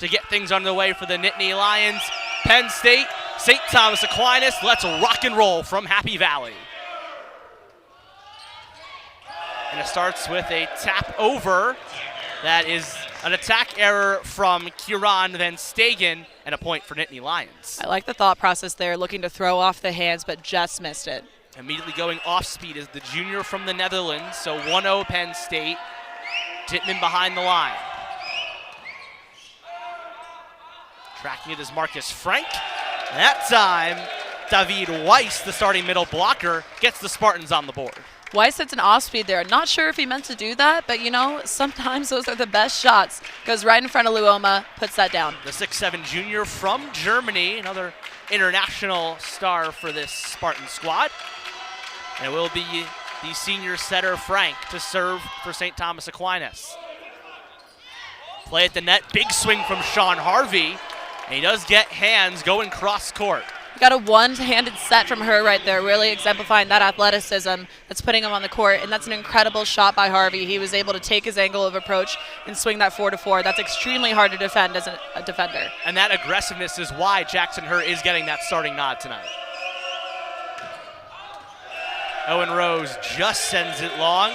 to get things underway for the Nittany Lions. Penn State, St. Thomas Aquinas, let's rock and roll from Happy Valley. And it starts with a tap over. That is an attack error from Kieran Van Stegen and a point for Nittany Lions. I like the thought process there, looking to throw off the hands, but just missed it. Immediately going off speed is the junior from the Netherlands, so 1-0 Penn State. Tittman behind the line. Tracking it is Marcus Frank. That time, David Weiss, the starting middle blocker, gets the Spartans on the board. Weiss hits an off speed there. Not sure if he meant to do that, but you know, sometimes those are the best shots. Goes right in front of Luoma, puts that down. The 6'7" junior from Germany, another international star for this Spartan squad. And it will be the senior setter Frank to serve for St. Thomas Aquinas. Play at the net, big swing from Sean Harvey. And he does get hands going cross court. Got a one-handed set from her right there, really exemplifying that athleticism that's putting him on the court, and that's an incredible shot by Harvey. He was able to take his angle of approach and swing that 4-4. That's extremely hard to defend as a defender. And that aggressiveness is why Jackson Hurt is getting that starting nod tonight. Owen Rose just sends it long.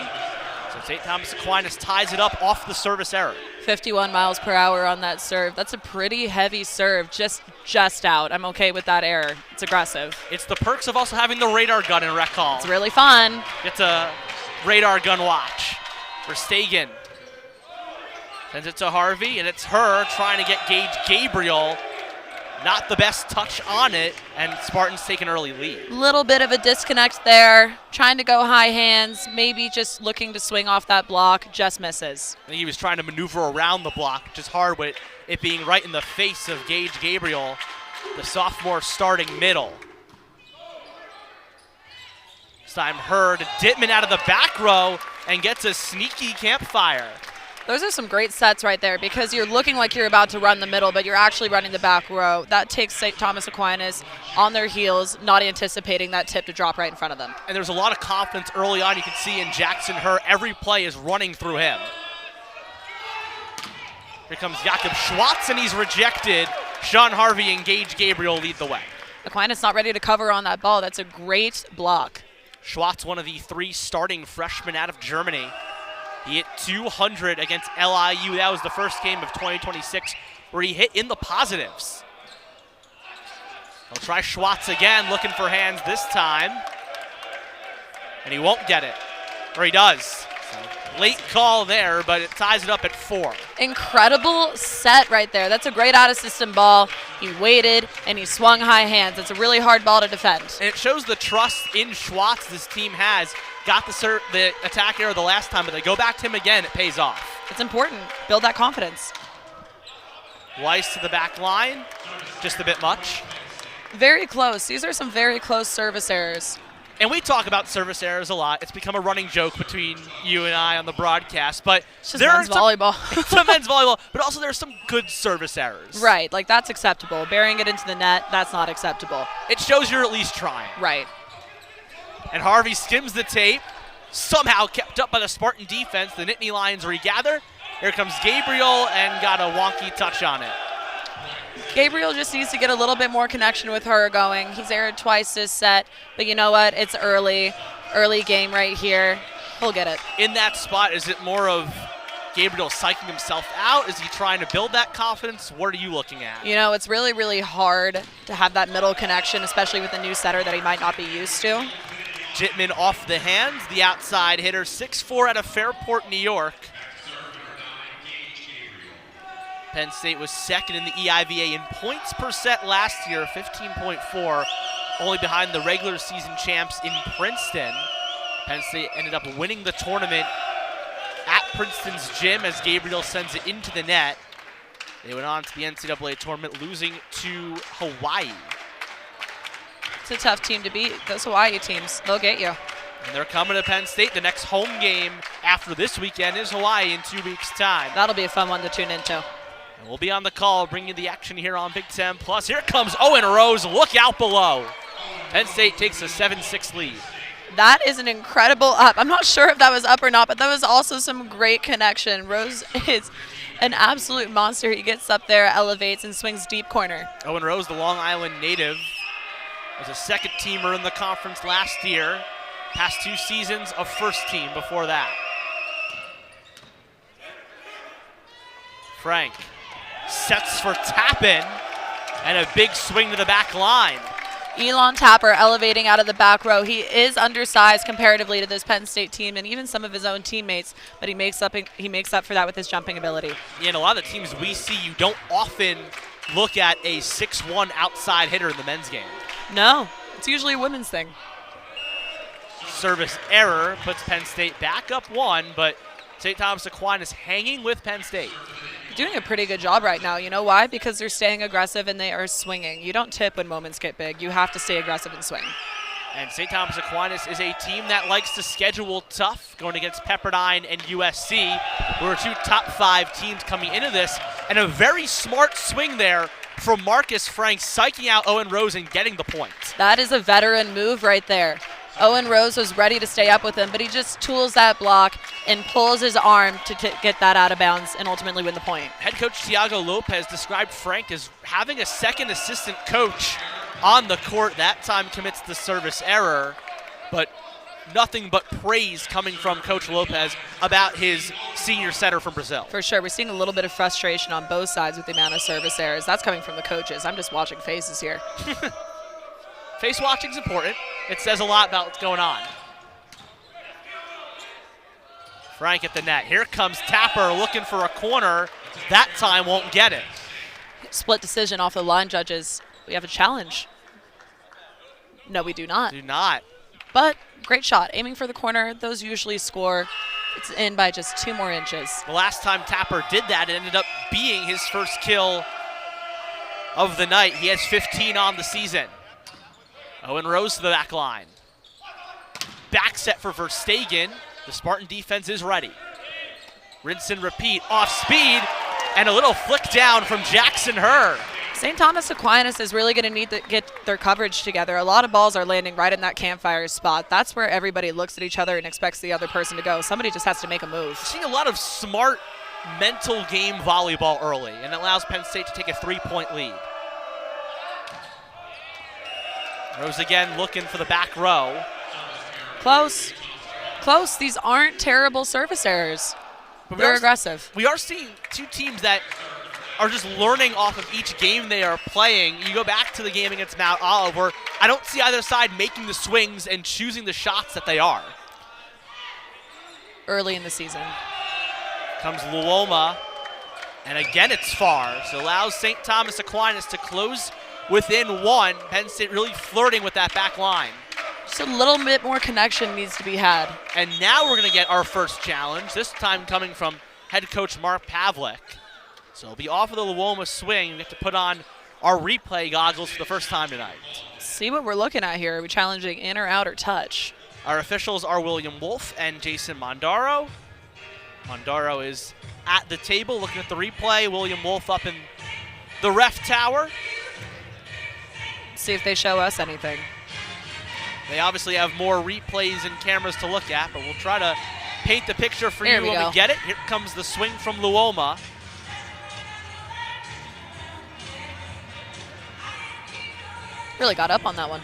So St. Thomas Aquinas ties it up off the service error. 51 miles per hour on that serve. That's a pretty heavy serve, just out. I'm okay with that error. It's aggressive. It's the perks of also having the radar gun in rec hall. It's really fun. It's a radar gun watch for Stegen. Sends it to Harvey, and it's her trying to get Gage Gabriel. Not the best touch on it, and Spartans take an early lead. Little bit of a disconnect there. Trying to go high hands, maybe just looking to swing off that block, just misses. I think he was trying to maneuver around the block, which is hard with it being right in the face of Gage Gabriel, the sophomore starting middle. This time Hurd, Dittman out of the back row and gets a sneaky campfire. Those are some great sets right there because you're looking like you're about to run the middle, but you're actually running the back row. That takes St. Thomas Aquinas on their heels, not anticipating that tip to drop right in front of them. And there's a lot of confidence early on. You can see in Jackson Hurd, every play is running through him. Here comes Jakob Schwartz, and he's rejected. Sean Harvey and Gage Gabriel lead the way. Aquinas not ready to cover on that ball. That's a great block. Schwartz, one of the 3 starting freshmen out of Germany. He hit 200 against LIU. That was the first game of 2026 where he hit in the positives. He'll try Schwartz again, looking for hands this time. And he won't get it. Or he does. So late call there, but it ties it up at 4. Incredible set right there. That's a great out-of-system ball. He waited, and he swung high hands. It's a really hard ball to defend. And it shows the trust in Schwartz this team has. Got the attack error the last time, but they go back to him again, it pays off. It's important. Build that confidence. Weiss to the back line, just a bit much. Very close. These are some very close service errors. And we talk about service errors a lot. It's become a running joke between you and I on the broadcast. But it's just men's volleyball. It's a men's volleyball, but also there's some good service errors. Right, like that's acceptable. Burying it into the net, that's not acceptable. It shows you're at least trying. Right. And Harvey skims the tape, somehow kept up by the Spartan defense. The Nittany Lions regather. Here comes Gabriel and got a wonky touch on it. Gabriel just needs to get a little bit more connection with her going. He's erred twice this set, but you know what? It's early game right here. He'll get it. In that spot, is it more of Gabriel psyching himself out? Is he trying to build that confidence? What are you looking at? You know, it's really, really hard to have that middle connection, especially with a new setter that he might not be used to. Jittman off the hands, the outside hitter, 6'4" out of Fairport, New York. Penn State was second in the EIVA in points per set last year, 15.4, only behind the regular season champs in Princeton. Penn State ended up winning the tournament at Princeton's gym as Gabriel sends it into the net. They went on to the NCAA tournament, losing to Hawaii. It's a tough team to beat. Those Hawaii teams, they'll get you. And they're coming to Penn State. The next home game after this weekend is Hawaii in 2 weeks' time. That'll be a fun one to tune into. And we'll be on the call, bringing you the action here on Big Ten Plus. Here comes Owen Rose. Look out below. Penn State takes a 7-6 lead. That is an incredible up. I'm not sure if that was up or not, but that was also some great connection. Rose is an absolute monster. He gets up there, elevates, and swings deep corner. Owen Rose, the Long Island native, was a second teamer in the conference last year. Past 2 seasons, a first team before that. Frank sets for tap-in and a big swing to the back line. Elon Tapper elevating out of the back row. He is undersized comparatively to this Penn State team and even some of his own teammates, but he makes up for that with his jumping ability. Yeah, and a lot of the teams we see, you don't often look at a 6'1" outside hitter in the men's game. No, it's usually a women's thing. Service error puts Penn State back up 1, but St. Thomas Aquinas hanging with Penn State. Doing a pretty good job right now. You know why? Because they're staying aggressive and they are swinging. You don't tip when moments get big. You have to stay aggressive and swing. And St. Thomas Aquinas is a team that likes to schedule tough, going against Pepperdine and USC, who are 2 top 5 teams coming into this. And a very smart swing there from Marcus Frank, psyching out Owen Rose and getting the point. That is a veteran move right there. Owen Rose was ready to stay up with him, but he just tools that block and pulls his arm to get that out of bounds and ultimately win the point. Head coach Tiago Lopez described Frank as having a second assistant coach on the court. That time commits the service error, but nothing but praise coming from Coach Lopez about his senior setter from Brazil. For sure. We're seeing a little bit of frustration on both sides with the amount of service errors. That's coming from the coaches. I'm just watching faces here. Face watching is important. It says a lot about what's going on. Frank at the net. Here comes Tapper looking for a corner. That time won't get it. Split decision off the line judges. We have a challenge. No, we do not. Do not. But great shot. Aiming for the corner. Those usually score. It's in by just 2 more inches. The last time Tapper did that, it ended up being his first kill of the night. He has 15 on the season. Owen Rose to the back line. Back set for Verstegen. The Spartan defense is ready. Rinse and repeat, off speed, and a little flick down from Jackson Herr. St. Thomas Aquinas is really going to need to get their coverage together. A lot of balls are landing right in that campfire spot. That's where everybody looks at each other and expects the other person to go. Somebody just has to make a move. We're seeing a lot of smart mental game volleyball early, and it allows Penn State to take a 3-point lead. Rose again looking for the back row. Close. Close. These aren't terrible service errors. But they're aggressive. We are seeing 2 teams that are just learning off of each game they are playing. You go back to the game against Mount Olive, where I don't see either side making the swings and choosing the shots that they are. Early in the season. Comes Luoma, and again it's far. So allows St. Thomas Aquinas to close within 1. Penn State really flirting with that back line. Just a little bit more connection needs to be had. And now we're going to get our first challenge, this time coming from head coach Mark Pavlik. So it'll be off of the Luoma swing. We have to put on our replay goggles for the first time tonight. See what we're looking at here. Are we challenging in or out or touch? Our officials are William Wolf and Jason Mondaro. Mondaro is at the table looking at the replay. William Wolf up in the ref tower. See if they show us anything. They obviously have more replays and cameras to look at, but we'll try to paint the picture for There you when we get it. Here comes the swing from Luoma. Really got up on that one.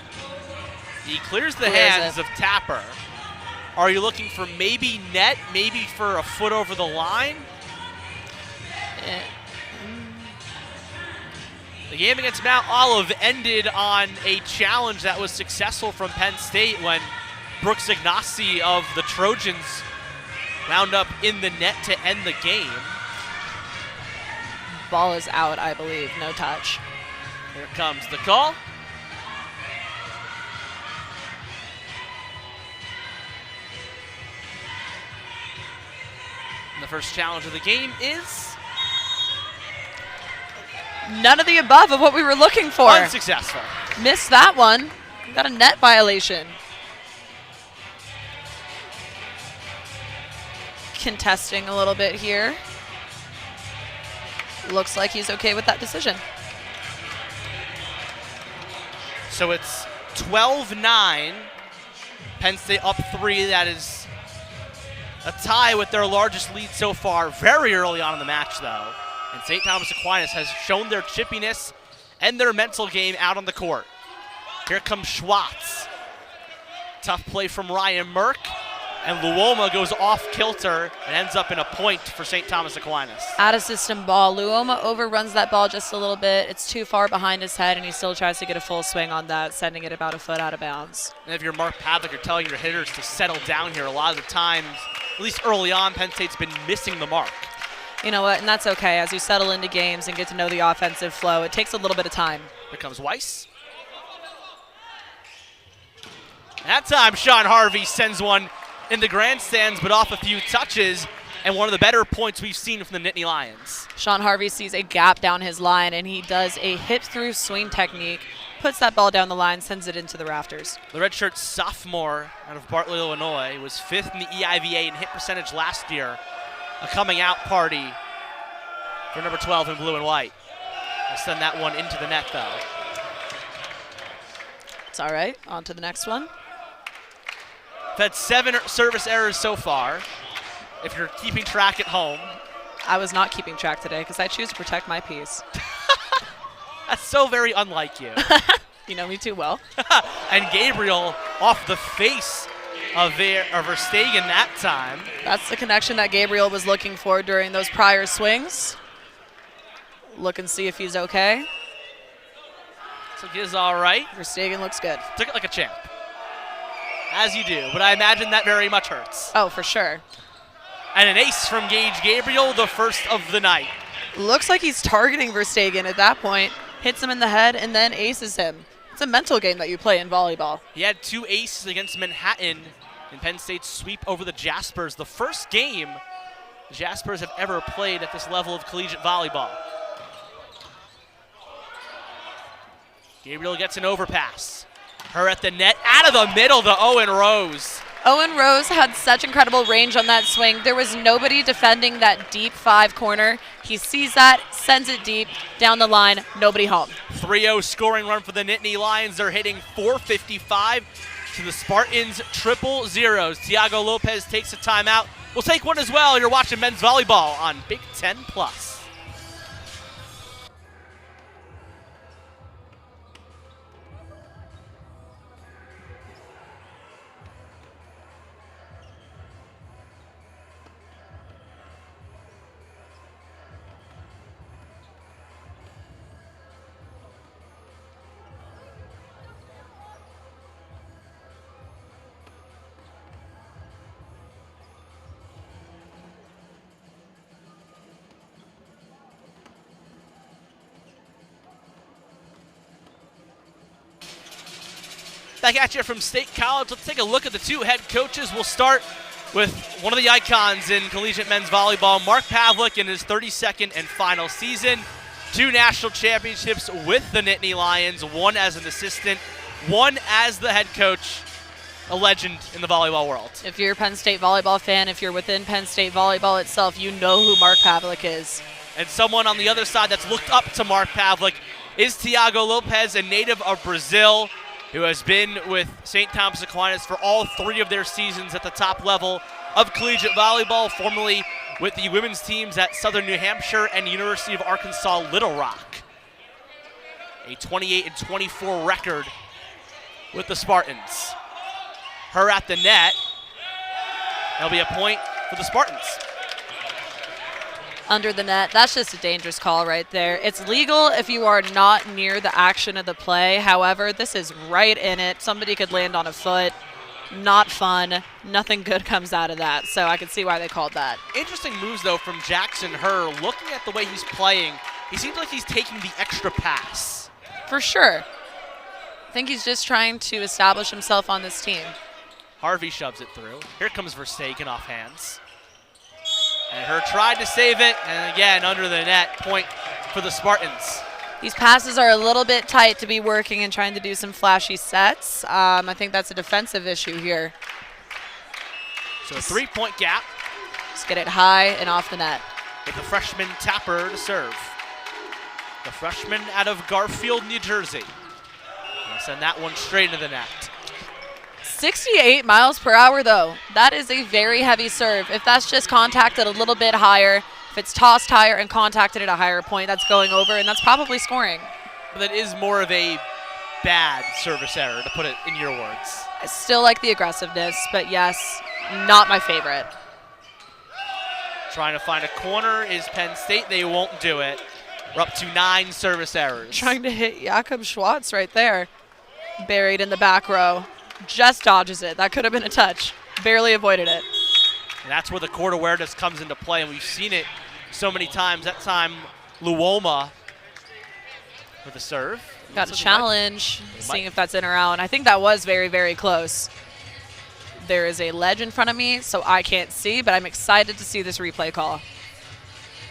He clears the hands of Tapper. Are you looking for maybe net, maybe for a foot over the line? The game against Mount Olive ended on a challenge that was successful from Penn State when Brooks Ignacy of the Trojans wound up in the net to end the game. Ball is out, I believe. No touch. Here comes the call. And the first challenge of the game is none of the above of what we were looking for. unsuccessful. Missed that one. Got a net violation. Contesting a little bit here. Looks like he's okay with that decision. So it's 12-9 Penn State up 3. That is a tie with their largest lead so far. Very early on in the match, though. And St. Thomas Aquinas has shown their chippiness and their mental game out on the court. Here comes Schwartz. Tough play from Ryan Merck. And Luoma goes off kilter and ends up in a point for St. Thomas Aquinas. Out of system ball. Luoma overruns that ball just a little bit. It's too far behind his head, and he still tries to get a full swing on that, sending it about a foot out of bounds. And if you're Mark Pavlik, you're telling your hitters to settle down here. A lot of the times, at least early on, Penn State's been missing the mark. You know what, and that's okay. As you settle into games and get to know the offensive flow, it takes a little bit of time. Here comes Weiss. That time, Sean Harvey sends one in the grandstands, but off a few touches, and one of the better points we've seen from the Nittany Lions. Sean Harvey sees a gap down his line, and he does a hit-through swing technique, puts that ball down the line, sends it into the rafters. The redshirt sophomore out of Bartlett, Illinois, was 5th in the EIVA in hit percentage last year. A coming-out party for number 12 in blue and white. We'll send that one into the net, though. It's all right. On to the next one. We've had 7 service errors so far, if you're keeping track at home. I was not keeping track today because I choose to protect my peace. That's so very unlike you. You know me too well. And Gabriel off the face of Verstegen that time. That's the connection that Gabriel was looking for during those prior swings. Look and see if he's okay. So he's all right. Verstegen looks good. Took it like a champ. As you do, but I imagine that very much hurts. Oh, for sure. And an ace from Gage Gabriel, the first of the night. Looks like he's targeting Verstegen at that point. Hits him in the head and then aces him. It's a mental game that you play in volleyball. He had 2 aces against Manhattan in Penn State's sweep over the Jaspers. The first game the Jaspers have ever played at this level of collegiate volleyball. Gabriel gets an overpass. Her at the net, out of the middle to Owen Rose. Owen Rose had such incredible range on that swing. There was nobody defending that deep 5 corner. He sees that, sends it deep, down the line, nobody home. 3-0 scoring run for the Nittany Lions. They're hitting .455 to the Spartans' 000. Tiago Lopez takes a timeout. We'll take one as well. You're watching men's volleyball on Big Ten Plus. Back at you from State College. Let's take a look at the 2 head coaches. We'll start with one of the icons in collegiate men's volleyball, Mark Pavlik, in his 32nd and final season. 2 national championships with the Nittany Lions, 1 as an assistant, 1 as the head coach. A legend in the volleyball world. If you're a Penn State volleyball fan, if you're within Penn State volleyball itself, you know who Mark Pavlik is. And someone on the other side that's looked up to Mark Pavlik is Tiago Lopez, a native of Brazil, who has been with St. Thomas Aquinas for all 3 of their seasons at the top level of collegiate volleyball, formerly with the women's teams at Southern New Hampshire and University of Arkansas Little Rock. A 28-24 record with the Spartans. Her at the net. That'll be a point for the Spartans. Under the net, that's just a dangerous call right there. It's legal if you are not near the action of the play. However, this is right in it. Somebody could land on a foot. Not fun. Nothing good comes out of that. So I can see why they called that. Interesting moves, though, from Jackson Herr. Looking at the way he's playing, he seems like he's taking the extra pass. For sure. I think he's just trying to establish himself on this team. Harvey shoves it through. Here comes Verstegen off hands. And Herr tried to save it, and again, under the net, point for the Spartans. These passes are a little bit tight to be working and trying to do some flashy sets. I think that's a defensive issue here. So a 3-point gap. Just get it high and off the net. With the freshman Tapper to serve. The freshman out of Garfield, New Jersey. We'll send that one straight into the net. 68 miles per hour, though. That is a very heavy serve. If that's just contacted a little bit higher, if it's tossed higher and contacted at a higher point, that's going over, and that's probably scoring. But that is more of a bad service error, to put it in your words. I still like the aggressiveness, but yes, not my favorite. Trying to find a corner is Penn State. They won't do it. We're up to 9 service errors. Trying to hit Jakob Schwartz right there. Buried in the back row. Just dodges it. That could have been a touch. Barely avoided it. And that's where the court awareness comes into play, and we've seen it so many times. That time, Luoma with a serve. Got a challenge, seeing if that's in or out. I think that was very, very close. There is a ledge in front of me, so I can't see, but I'm excited to see this replay call.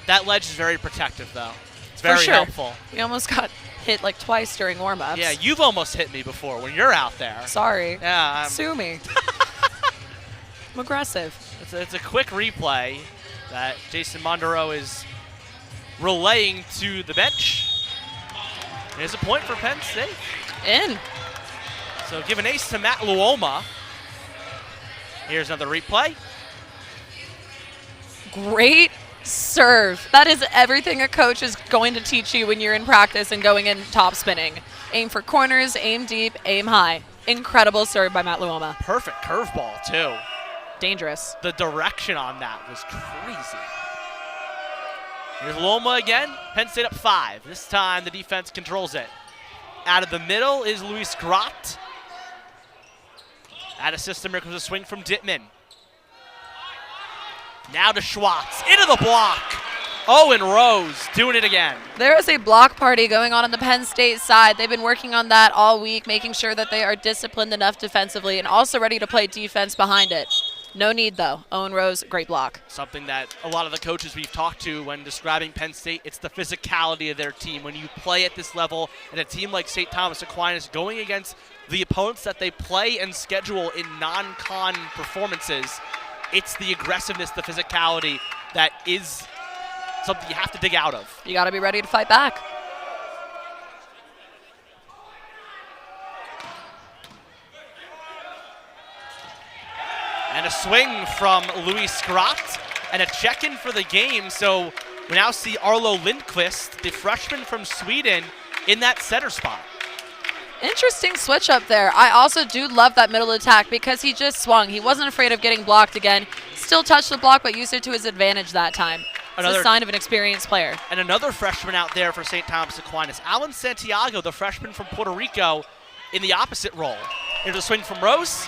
That ledge is very protective, though. It's very For sure. helpful. We almost got hit like twice during warm-ups. Yeah, you've almost hit me before when you're out there. Sorry. Yeah. Sue me. I'm aggressive. It's a quick replay that Jason Mondero is relaying to the bench. There's a point for Penn State. In. So give an ace to Matt Luoma. Here's another replay. Great serve. That is everything a coach is going to teach you when you're in practice and going in top spinning. Aim for corners, aim deep, aim high. Incredible serve by Matt Luoma. Perfect curveball, too. Dangerous. The direction on that was crazy. Here's Luoma again. Penn State up 5. This time the defense controls it. Out of the middle is Luis Grott. Out of system, here comes a swing from Dittman. Now to Schwartz, into the block. Owen Rose doing it again. There is a block party going on the Penn State side. They've been working on that all week, making sure that they are disciplined enough defensively and also ready to play defense behind it. No need, though. Owen Rose, great block. Something that a lot of the coaches we've talked to when describing Penn State, it's the physicality of their team. When you play at this level, and a team like St. Thomas Aquinas going against the opponents that they play and schedule in non-con performances, it's the aggressiveness, the physicality that is something you have to dig out of. You got to be ready to fight back. And a swing from Luis Grott and a check-in for the game. So we now see Arlo Lindqvist, the freshman from Sweden, in that center spot. Interesting switch up there. I also do love that middle attack because he just swung. He wasn't afraid of getting blocked again. Still touched the block, but used it to his advantage that time. It's a sign of an experienced player. And another freshman out there for St. Thomas Aquinas, Alan Santiago, the freshman from Puerto Rico, in the opposite role. Here's a swing from Rose.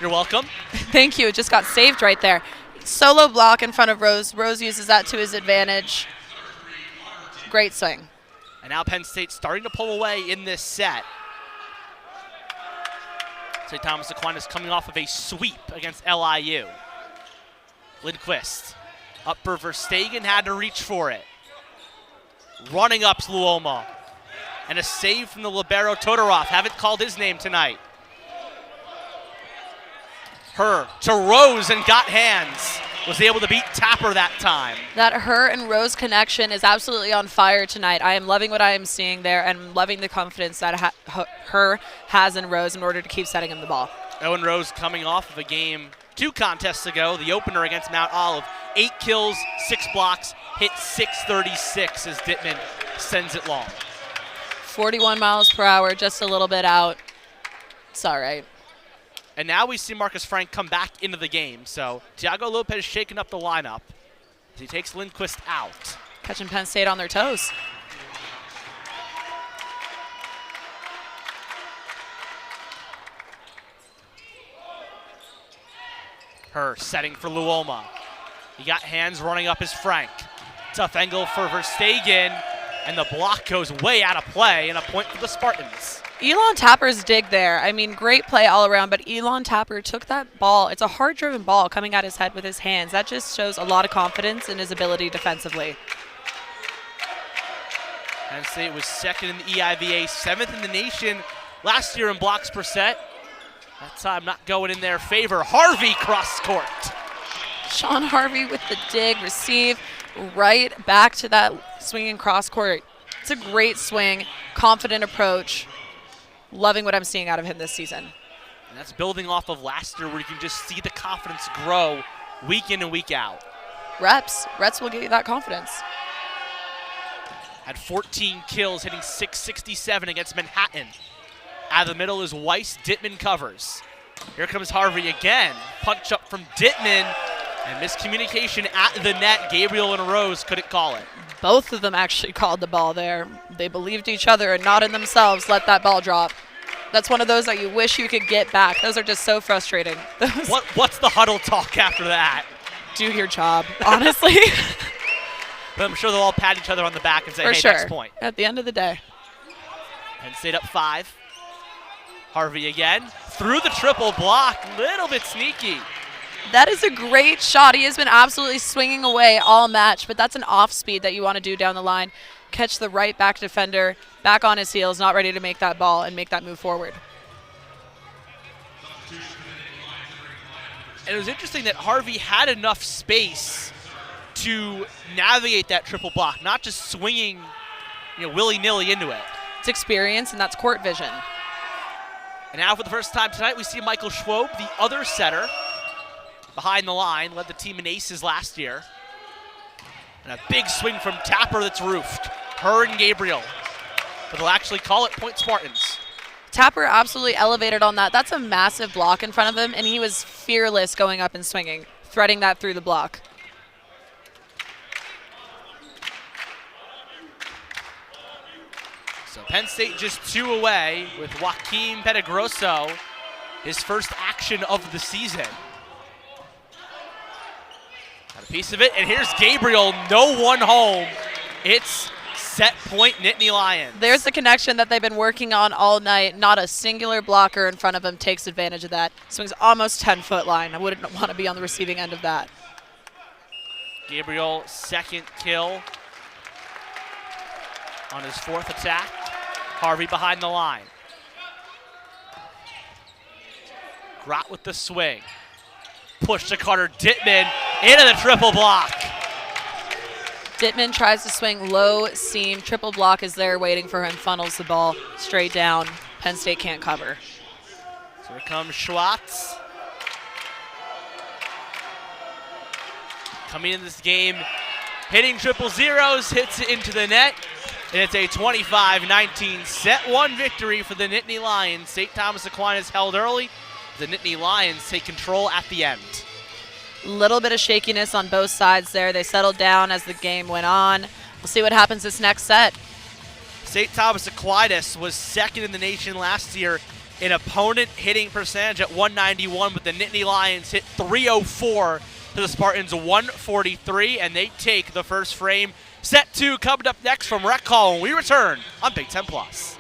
You're welcome. Thank you. It just got saved right there. Solo block in front of Rose. Rose uses that to his advantage. Great swing. And now Penn State starting to pull away in this set. St. Thomas Aquinas coming off of a sweep against LIU. Lindqvist. Up for Verstegen, had to reach for it. Running up's Luoma. And a save from the libero Todorov. Haven't called his name tonight. Her to Rose and got hands. Was able to beat Tapper that time. That her and Rose connection is absolutely on fire tonight. I am loving what I am seeing there and loving the confidence that her has in Rose in order to keep setting him the ball. Owen Rose coming off of a game 2 contests ago, the opener against Mount Olive. 8 kills, 6 blocks, hit 636 as Dittman sends it long. 41 miles per hour, just a little bit out. It's all right. And now we see Marcus Frank come back into the game. So Tiago Lopez shaking up the lineup as he takes Lindqvist out. Catching Penn State on their toes. Her setting for Luoma. He got hands running up as Frank. Tough angle for Verstegen, and the block goes way out of play, and a point for the Spartans. Elon Tapper's dig there. I mean, great play all around, but Elon Tapper took that ball. It's a hard-driven ball coming at his head with his hands. That just shows a lot of confidence in his ability defensively. Penn State was 2nd in the EIVA, 7th in the nation last year in blocks per set. That time not going in their favor. Harvey cross court. Sean Harvey with the dig, receive, right back to that swinging cross court. It's a great swing, confident approach. Loving what I'm seeing out of him this season. And that's building off of last year where you can just see the confidence grow week in and week out. Reps will give you that confidence. Had 14 kills, hitting .667 against Manhattan. Out of the middle is Weiss. Dittman covers. Here comes Harvey again. Punch up from Dittman. And miscommunication at the net. Gabriel and Rose couldn't call it. Both of them actually called the ball there. They believed each other and not in themselves let that ball drop. That's one of those that you wish you could get back. Those are just so frustrating. What's the huddle talk after that? Do your job, honestly. But I'm sure they'll all pat each other on the back and say, For hey, sure. next point. At the end of the day. Penn State up 5. Harvey again. Through the triple block. Little bit sneaky. That is a great shot. He has been absolutely swinging away all match, but that's an off speed that you want to do down the line. Catch the right back defender, back on his heels, not ready to make that ball and make that move forward. And it was interesting that Harvey had enough space to navigate that triple block, not just swinging, willy-nilly into it. It's experience, and that's court vision. And now for the first time tonight, we see Michael Schwob, the other setter, behind the line, led the team in aces last year. And a big swing from Tapper that's roofed. Her and Gabriel. But they'll actually call it point Spartans. Tapper absolutely elevated on that. That's a massive block in front of him, and he was fearless going up and swinging, threading that through the block. So Penn State just 2 away with Joaquin Petagroso, his first action of the season. Got a piece of it, and here's Gabriel, no one home. It's set point Nittany Lions. There's the connection that they've been working on all night. Not a singular blocker in front of him takes advantage of that. Swings almost 10-foot line. I wouldn't want to be on the receiving end of that. Gabriel, second kill on his 4th attack. Harvey behind the line. Grott with the swing. Push to Carter Dittman into the triple block. Dittman tries to swing low seam. Triple block is there waiting for him. Funnels the ball straight down. Penn State can't cover. So here comes Schwartz. Coming in this game, hitting triple zeros, hits it into the net. And it's a 25-19 set 1 victory for the Nittany Lions. St. Thomas Aquinas held early. The Nittany Lions take control at the end. Little bit of shakiness on both sides there. They settled down as the game went on. We'll see what happens this next set. St. Thomas Aquinas was second in the nation last year in opponent hitting percentage at 191, but the Nittany Lions hit 304 to the Spartans 143, and they take the first frame. Set 2 coming up next from Rec Hall when we return on Big Ten Plus.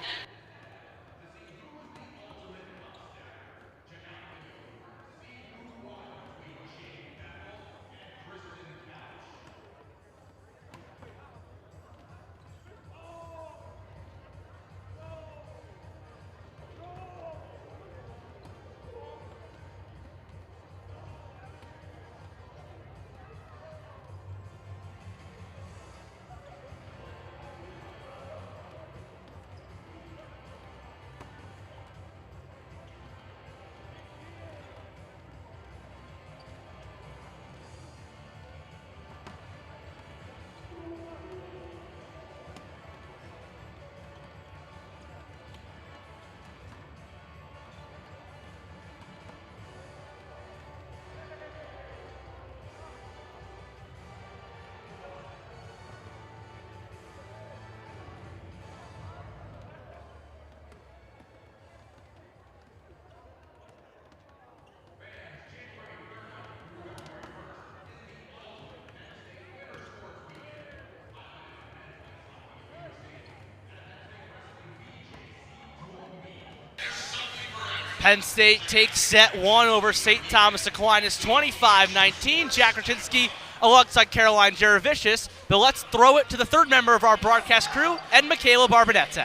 Penn State takes set 1 over St. Thomas Aquinas 25-19. Jack Raczynski alongside Caroline Jaravicius. But let's throw it to the third member of our broadcast crew, and Michaela Barbonette.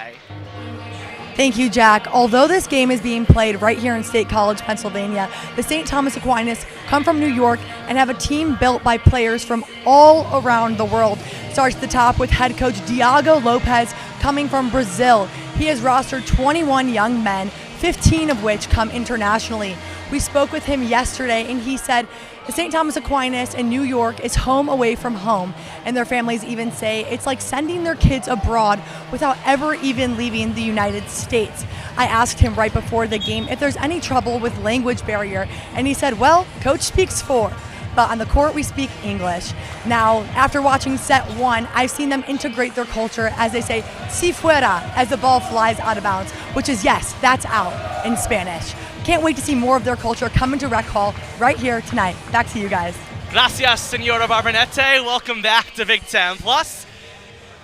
Thank you, Jack. Although this game is being played right here in State College, Pennsylvania, the St. Thomas Aquinas come from New York and have a team built by players from all around the world. Starts at the top with head coach Diago Lopez coming from Brazil. He has rostered 21 young men, 15 of which come internationally. We spoke with him yesterday, and he said the St. Thomas Aquinas in New York is home away from home, and their families even say it's like sending their kids abroad without ever even leaving the United States. I asked him right before the game if there's any trouble with language barrier, and he said, well, coach speaks 4. But on the court, we speak English. Now, after watching set 1, I've seen them integrate their culture as they say, si fuera, as the ball flies out of bounds, which is yes, that's out in Spanish. Can't wait to see more of their culture come into Rec Hall right here tonight. Back to you guys. Gracias, Senora Barbonete. Welcome back to Big Ten Plus.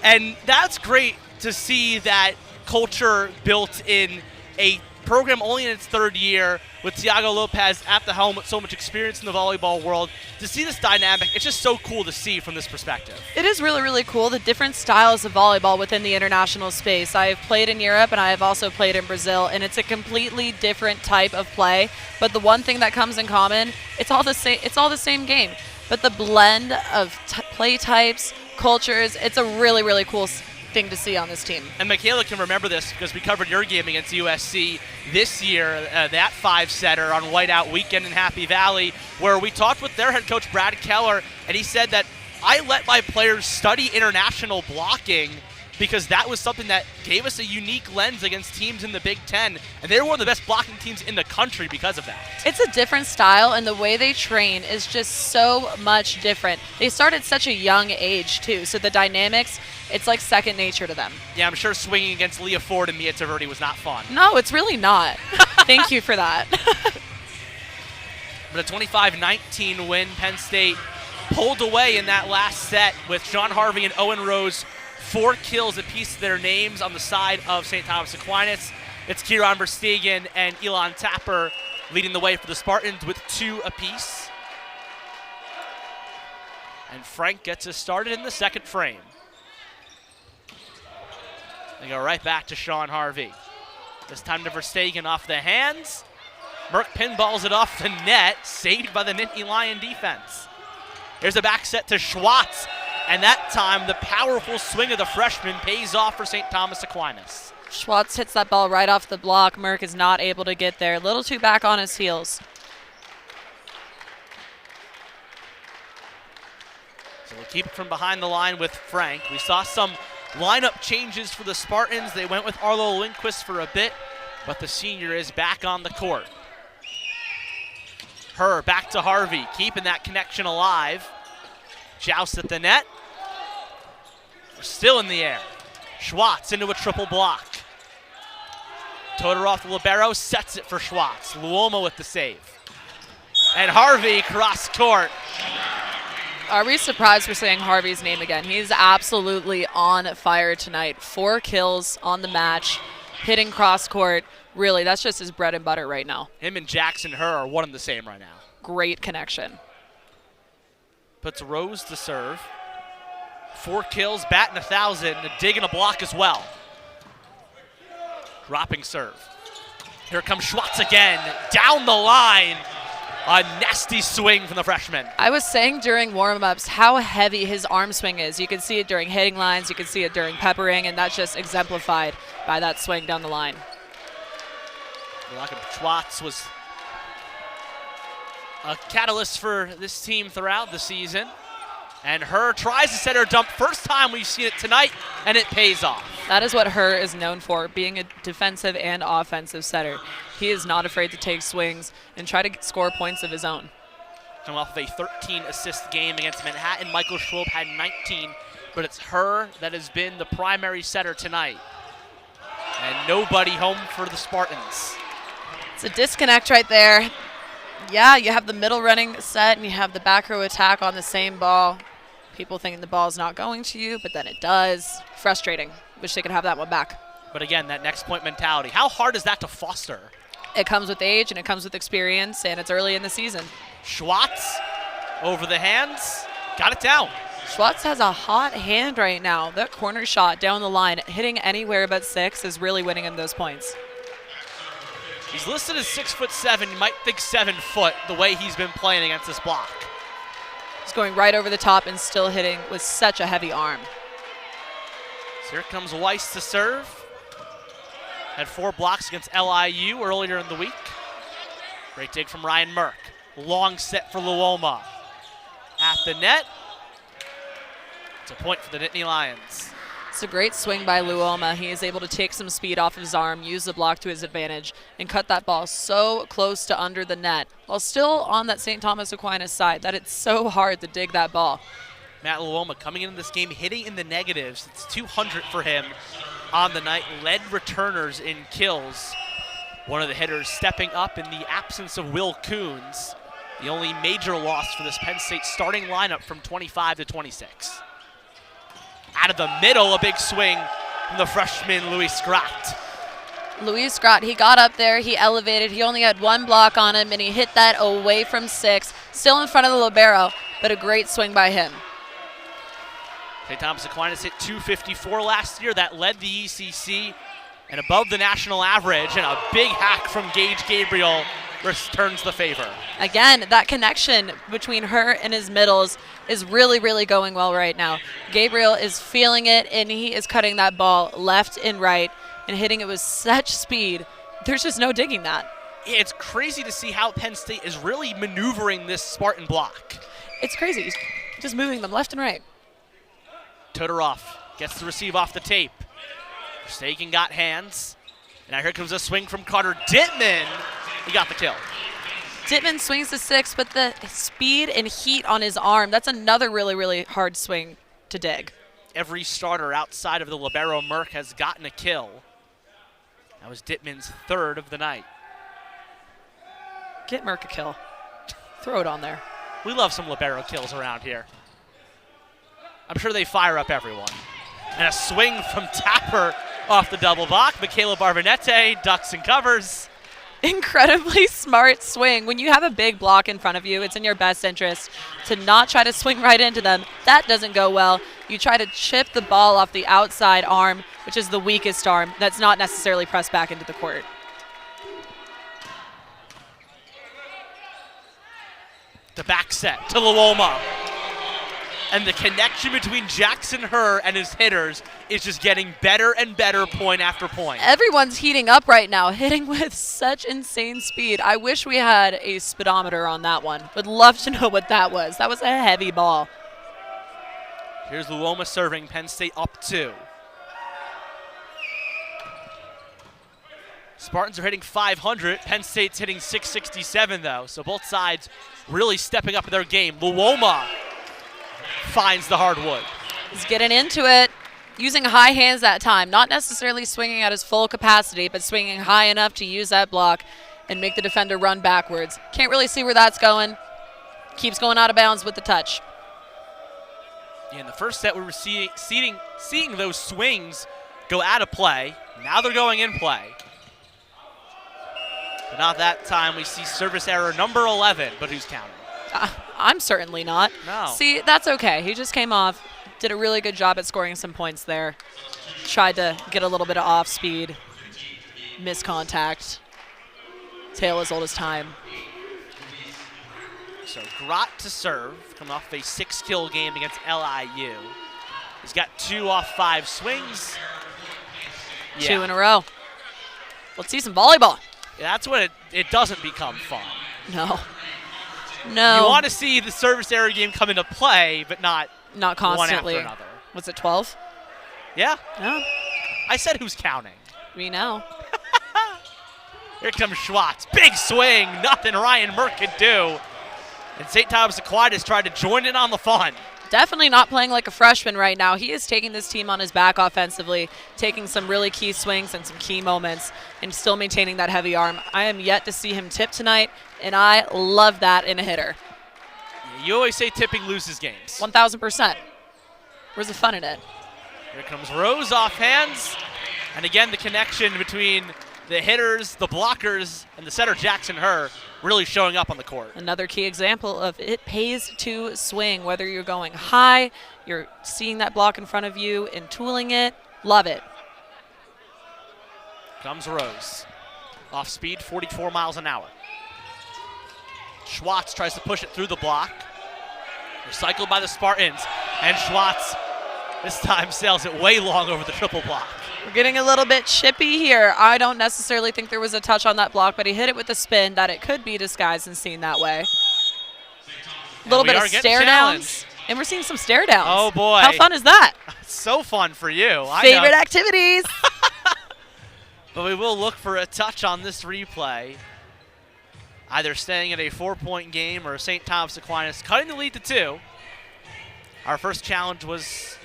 And that's great to see that culture built in a program only in its 3rd year with Thiago Lopez at the helm with so much experience in the volleyball world. To see this dynamic, it's just so cool to see from this perspective. It is really, really cool, the different styles of volleyball within the international space. I've played in Europe and I have also played in Brazil, and it's a completely different type of play. But the one thing that comes in common, it's all the same game. But the blend of play types, cultures, it's a really, really cool thing to see on this team. And Michaela can remember this because we covered your game against USC this year, that 5-setter on Whiteout Weekend in Happy Valley, where we talked with their head coach, Brad Keller, and he said that I let my players study international blocking because that was something that gave us a unique lens against teams in the Big Ten, and they were one of the best blocking teams in the country because of that. It's a different style, and the way they train is just so much different. They start at such a young age, too, so the dynamics, it's like second nature to them. Yeah, I'm sure swinging against Leah Ford and Mia Taverdi was not fun. No, it's really not. Thank you for that. But a 25-19 win, Penn State pulled away in that last set with Sean Harvey and Owen Rose 4 kills apiece to their names on the side of St. Thomas Aquinas. It's Kieran Verstegen and Elon Tapper leading the way for the Spartans with 2 apiece. And Frank gets us started in the second frame. They go right back to Sean Harvey. This time to Verstegen off the hands. Merck pinballs it off the net, saved by the Nittany Lion defense. Here's a back set to Schwartz. And that time, the powerful swing of the freshman pays off for St. Thomas Aquinas. Schwartz hits that ball right off the block. Merck is not able to get there. A little too back on his heels. So we'll keep it from behind the line with Frank. We saw some lineup changes for the Spartans. They went with Arlo Lindquist for a bit, but the senior is back on the court. Her back to Harvey, keeping that connection alive. Joust at the net. We're still in the air. Schwartz into a triple block. Todorov, the libero, sets it for Schwartz. Luomo with the save. And Harvey cross court. Are we surprised we're saying Harvey's name again? He's absolutely on fire tonight. 4 kills on the match, hitting cross court. Really, that's just his bread and butter right now. Him and Jackson Her are one and the same right now. Great connection. Puts Rose to serve. 4 kills, batting 1,000, a dig and a block as well. Dropping serve. Here comes Schwartz again, down the line. A nasty swing from the freshman. I was saying during warm-ups how heavy his arm swing is. You can see it during hitting lines, you can see it during peppering, and that's just exemplified by that swing down the line. Schwartz was a catalyst for this team throughout the season. And Her tries to set her dump. First time we've seen it tonight, and it pays off. That is what Her is known for, being a defensive and offensive setter. He is not afraid to take swings and try to score points of his own. Coming off of a 13-assist game against Manhattan, Michael Schwab had 19, but it's Her that has been the primary setter tonight. And nobody home for the Spartans. It's a disconnect right there. Yeah, you have the middle running set and you have the back row attack on the same ball. People thinking the ball is not going to you, but then it does. Frustrating. Wish they could have that one back. But again, that next point mentality. How hard is that to foster? It comes with age and it comes with experience, and it's early in the season. Schwartz over the hands. Got it down. Schwartz has a hot hand right now. That corner shot down the line, hitting anywhere but 6 is really winning him those points. He's listed as 6'7". You might think 7 foot the way he's been playing against this block. He's going right over the top and still hitting with such a heavy arm. So here comes Weiss to serve. Had 4 blocks against LIU earlier in the week. Great dig from Ryan Merck. Long set for Luoma. At the net. It's a point for the Nittany Lions. It's a great swing by Luoma. He is able to take some speed off of his arm, use the block to his advantage, and cut that ball so close to under the net, while still on that St. Thomas Aquinas side that it's so hard to dig that ball. Matt Luoma coming into this game hitting in the negatives. It's 200 for him on the night. Led returners in kills. One of the hitters stepping up in the absence of Will Coons. The only major loss for this Penn State starting lineup from 25 to 26. Out of the middle, a big swing from the freshman Louis Scott. Louis Scott, he got up there, he elevated, he only had 1 block on him, and he hit that away from 6, still in front of the libero, but a great swing by him. St. Thomas Aquinas hit 254 last year. That led the ECC and above the national average, and a big hack from Gage Gabriel returns the favor. Again, that connection between her and his middles is really, really going well right now. Gabriel is feeling it, and he is cutting that ball left and right and hitting it with such speed. There's just no digging that. It's crazy to see how Penn State is really maneuvering this Spartan block. It's crazy. Just moving them left and right. Todorov gets the receive off the tape. Staken got hands. And now here comes a swing from Carter Dittman. He got the kill. Dittman swings the 6, but the speed and heat on his arm, that's another really, really hard swing to dig. Every starter outside of the libero Merck has gotten a kill. That was Dittman's 3rd of the night. Get Merck a kill. Throw it on there. We love some libero kills around here. I'm sure they fire up everyone. And a swing from Tapper off the double block. Michaela Barbanete ducks and covers. Incredibly smart swing. When you have a big block in front of you, it's in your best interest to not try to swing right into them. That doesn't go well. You try to chip the ball off the outside arm, which is the weakest arm. That's not necessarily pressed back into the court. The back set to Luoma. And the connection between Jackson Herr and his hitters is just getting better and better point after point. Everyone's heating up right now, hitting with such insane speed. I wish we had a speedometer on that one. Would love to know what that was. That was a heavy ball. Here's Luoma serving, Penn State up 2. Spartans are hitting 500. Penn State's hitting 667 though, so both sides really stepping up in their game. Luoma finds the hardwood. He's getting into it, using high hands that time, not necessarily swinging at his full capacity, but swinging high enough to use that block and make the defender run backwards. Can't really see where that's going. Keeps going out of bounds with the touch. Yeah, in the first set, we were seeing those swings go out of play. Now they're going in play. But not that time. We see service error number 11, but who's counting? I'm certainly not. No. See, that's okay. He just came off, did a really good job at scoring some points there. Tried to get a little bit of off speed, missed contact. Tale as old as time. So Grott to serve, coming off a 6-kill game against LIU. He's got 2 off 5 swings. 2 in a row. Let's see some volleyball. Yeah, that's when it doesn't become fun. No. You want to see the service error game come into play, but not constantly. one after another. Was it 12? Yeah. No. I said who's counting. We know. Here comes Schwartz. Big swing. Nothing Ryan Merck could do. And St. Thomas Aquinas tried to join in on the fun. Definitely not playing like a freshman right now. He is taking this team on his back offensively, taking some really key swings and some key moments, and still maintaining that heavy arm. I am yet to see him tip tonight, and I love that in a hitter. You always say tipping loses games. 1,000%. Where's the fun in it? Here comes Rose off hands. And again, the connection between the hitters, the blockers, and the setter Jackson Herr really showing up on the court. Another key example of it pays to swing, whether you're going high, you're seeing that block in front of you and tooling it. Love it. Comes Rose. Off speed, 44 miles an hour. Schwartz tries to push it through the block. Recycled by the Spartans. And Schwartz this time sails it way long over the triple block. We're getting a little bit chippy here. I don't necessarily think there was a touch on that block, but he hit it with a spin that it could be disguised and seen that way. A little bit of stare downs. And we're seeing some stare downs. Oh, boy. How fun is that? So fun for you. Favorite activities. But we will look for a touch on this replay. Either staying at a 4-point game or St. Thomas Aquinas cutting the lead to 2. Our first challenge was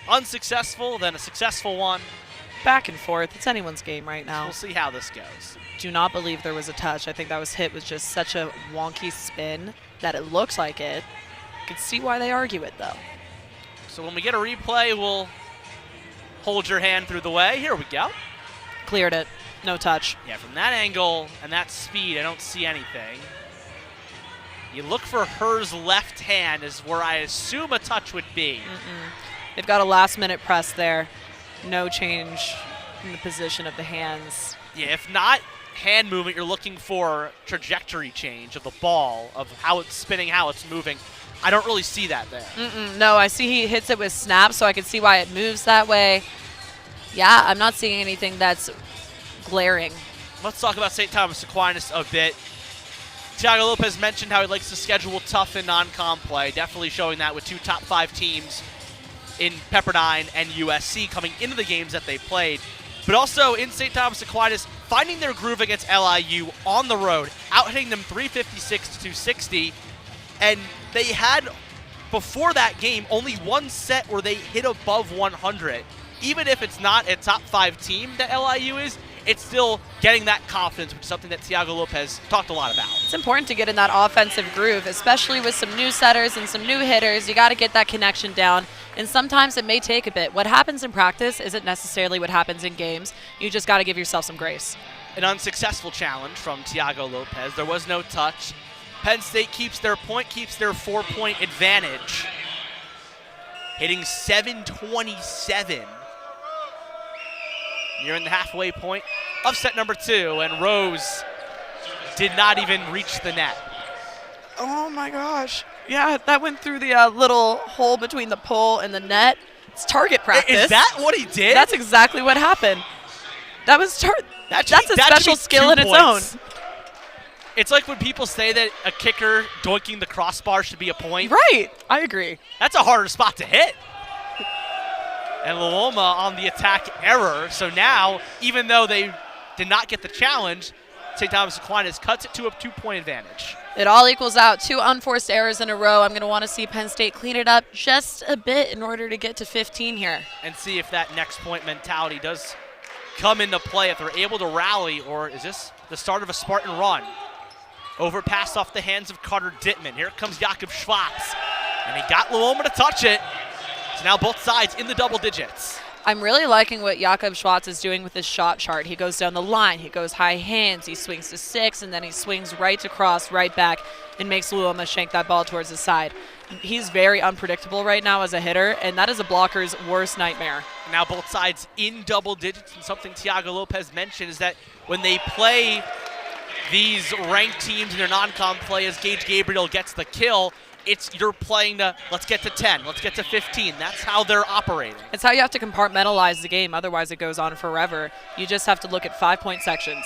unsuccessful, then a successful one. Back and forth. It's anyone's game right now. We'll see how this goes. Do not believe there was a touch. I think that was hit with just such a wonky spin that it looks like it. Can see why they argue it, though. So when we get a replay, we'll hold your hand through the way. Here we go. Cleared it. No touch. Yeah, from that angle and that speed, I don't see anything. You look for Her's left hand is where I assume a touch would be. They've got a last-minute press there. No change in the position of the hands. Yeah, if not hand movement, you're looking for trajectory change of the ball, of how it's spinning, how it's moving. I don't really see that there. No, I see he hits it with snap, so I can see why it moves that way. Yeah, I'm not seeing anything that's glaring. Let's talk about St. Thomas Aquinas a bit. Thiago Lopez mentioned how he likes to schedule tough and non-con play, definitely showing that with 2 top 5 teams in Pepperdine and USC coming into the games that they played. But also in St. Thomas Aquinas, finding their groove against LIU on the road, out-hitting them 356 to 260. And they had, before that game, only one set where they hit above 100. Even if it's not a top 5 team that LIU is, it's still getting that confidence, which is something that Thiago Lopez talked a lot about. It's important to get in that offensive groove, especially with some new setters and some new hitters. You got to get that connection down, and sometimes it may take a bit. What happens in practice isn't necessarily what happens in games. You just got to give yourself some grace. An unsuccessful challenge from Thiago Lopez. There was no touch. Penn State keeps their point, keeps their 4-point advantage. Hitting 727. Nearing the halfway point of set number 2, and Rose did not even reach the net. Oh my gosh. Yeah, that went through the little hole between the pole and the net. It's target practice. Is that what he did? That's exactly what happened. That was that's a special skill in its own. It's like when people say that a kicker doinking the crossbar should be a point. Right. I agree. That's a harder spot to hit. And Luoma on the attack error. So now, even though they did not get the challenge, St. Thomas Aquinas cuts it to a 2-point advantage. It all equals out. 2 unforced errors in a row. I'm going to want to see Penn State clean it up just a bit in order to get to 15 here. And see if that next point mentality does come into play, if they're able to rally, or is this the start of a Spartan run? Overpass off the hands of Carter Dittman. Here comes Jakob Schwartz. And he got Luoma to touch it. So now both sides in the double digits. I'm really liking what Jakob Schwartz is doing with his shot chart. He goes down the line, he goes high hands, he swings to 6, and then he swings right across, right back, and makes Luoma shank that ball towards the side. He's very unpredictable right now as a hitter, and that is a blocker's worst nightmare. Now both sides in double digits, and something Thiago Lopez mentioned is that when they play these ranked teams in their non-con play, as Gage Gabriel gets the kill, you're playing to, let's get to 10, let's get to 15. That's how they're operating. It's how you have to compartmentalize the game, otherwise it goes on forever. You just have to look at 5-point sections.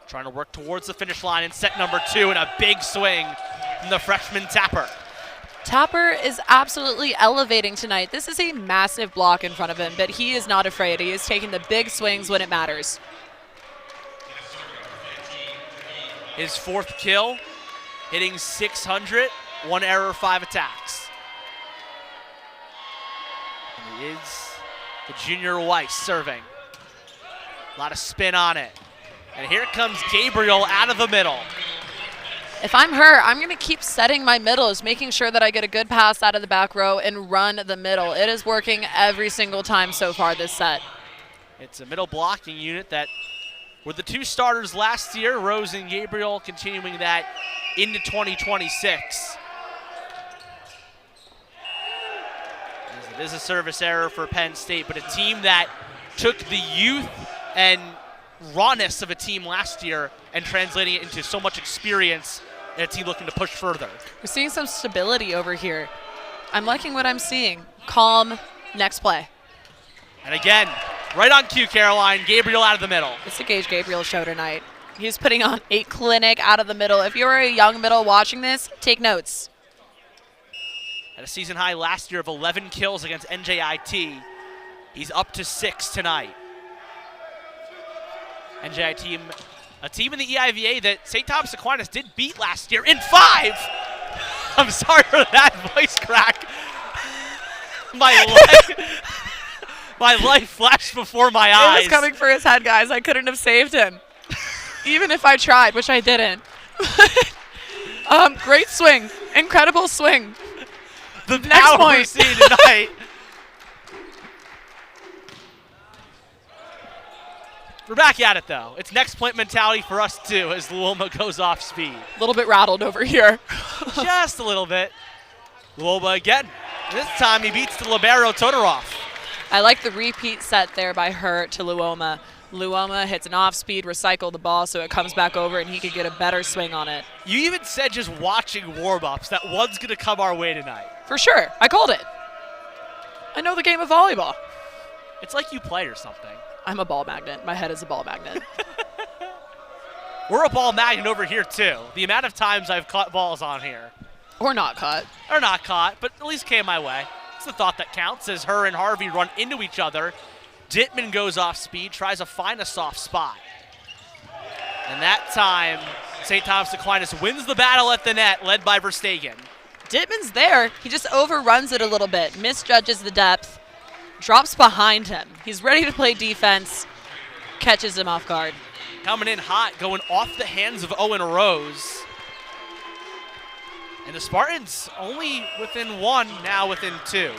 Trying to work towards the finish line in set number 2, and a big swing from the freshman Tapper. Tapper is absolutely elevating tonight. This is a massive block in front of him, but he is not afraid. He is taking the big swings when it matters. His 4th kill, hitting 600, 1 error, 5 attacks. And he is the junior Weiss serving. A lot of spin on it. And here comes Gabriel out of the middle. If I'm her, I'm going to keep setting my middles, making sure that I get a good pass out of the back row and run the middle. It is working every single time so far this set. It's a middle blocking unit that were the 2 starters last year, Rose and Gabriel, continuing that into 2026. It is a service error for Penn State, but a team that took the youth and rawness of a team last year and translating it into so much experience, and a team looking to push further. We're seeing some stability over here. I'm liking what I'm seeing. Calm, next play. And again, right on cue, Caroline. Gabriel out of the middle. It's the Gage Gabriel show tonight. He's putting on a clinic out of the middle. If you're a young middle watching this, take notes. At a season high last year of 11 kills against NJIT, he's up to 6 tonight. NJIT, a team in the EIVA that St. Thomas Aquinas did beat last year in 5. I'm sorry for that voice crack. My life flashed before my eyes. It was coming for his head, guys. I couldn't have saved him. Even if I tried, which I didn't. Great swing. Incredible swing. The Next power point. we're seeing tonight. We're back at it, though. It's next point mentality for us, too, as Luoma goes off speed. A little bit rattled over here. Just a little bit. Luoma again. This time he beats the libero Todorov. I like the repeat set there by her to Luoma. Luoma hits an off-speed, recycle the ball so it comes back over and he could get a better swing on it. You even said just watching warm-ups that one's going to come our way tonight. For sure. I called it. I know the game of volleyball. It's like you play or something. I'm a ball magnet. My head is a ball magnet. We're a ball magnet over here, too. The amount of times I've caught balls on here. Or not caught. Or not caught, but at least came my way. It's the thought that counts as her and Harvey run into each other. Dittman goes off speed, tries to find a soft spot. And that time, St. Thomas Aquinas wins the battle at the net, led by Verstegen. Dittman's there. He just overruns it a little bit, misjudges the depth, drops behind him. He's ready to play defense, catches him off guard. Coming in hot, going off the hands of Owen Rose. And the Spartans only within 1, now within 2.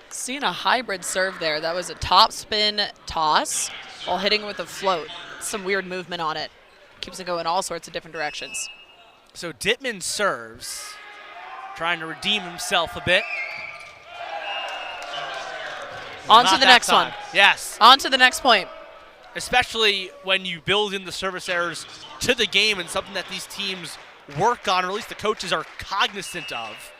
Seeing a hybrid serve there. That was a top spin toss while hitting with a float. Some weird movement on it. Keeps it going all sorts of different directions. So Dittman serves, trying to redeem himself a bit. On Not to the that next time. one. Yes. On to the next point. Especially when you build in the service errors to the game and something that these teams work on, or at least the coaches are cognizant of.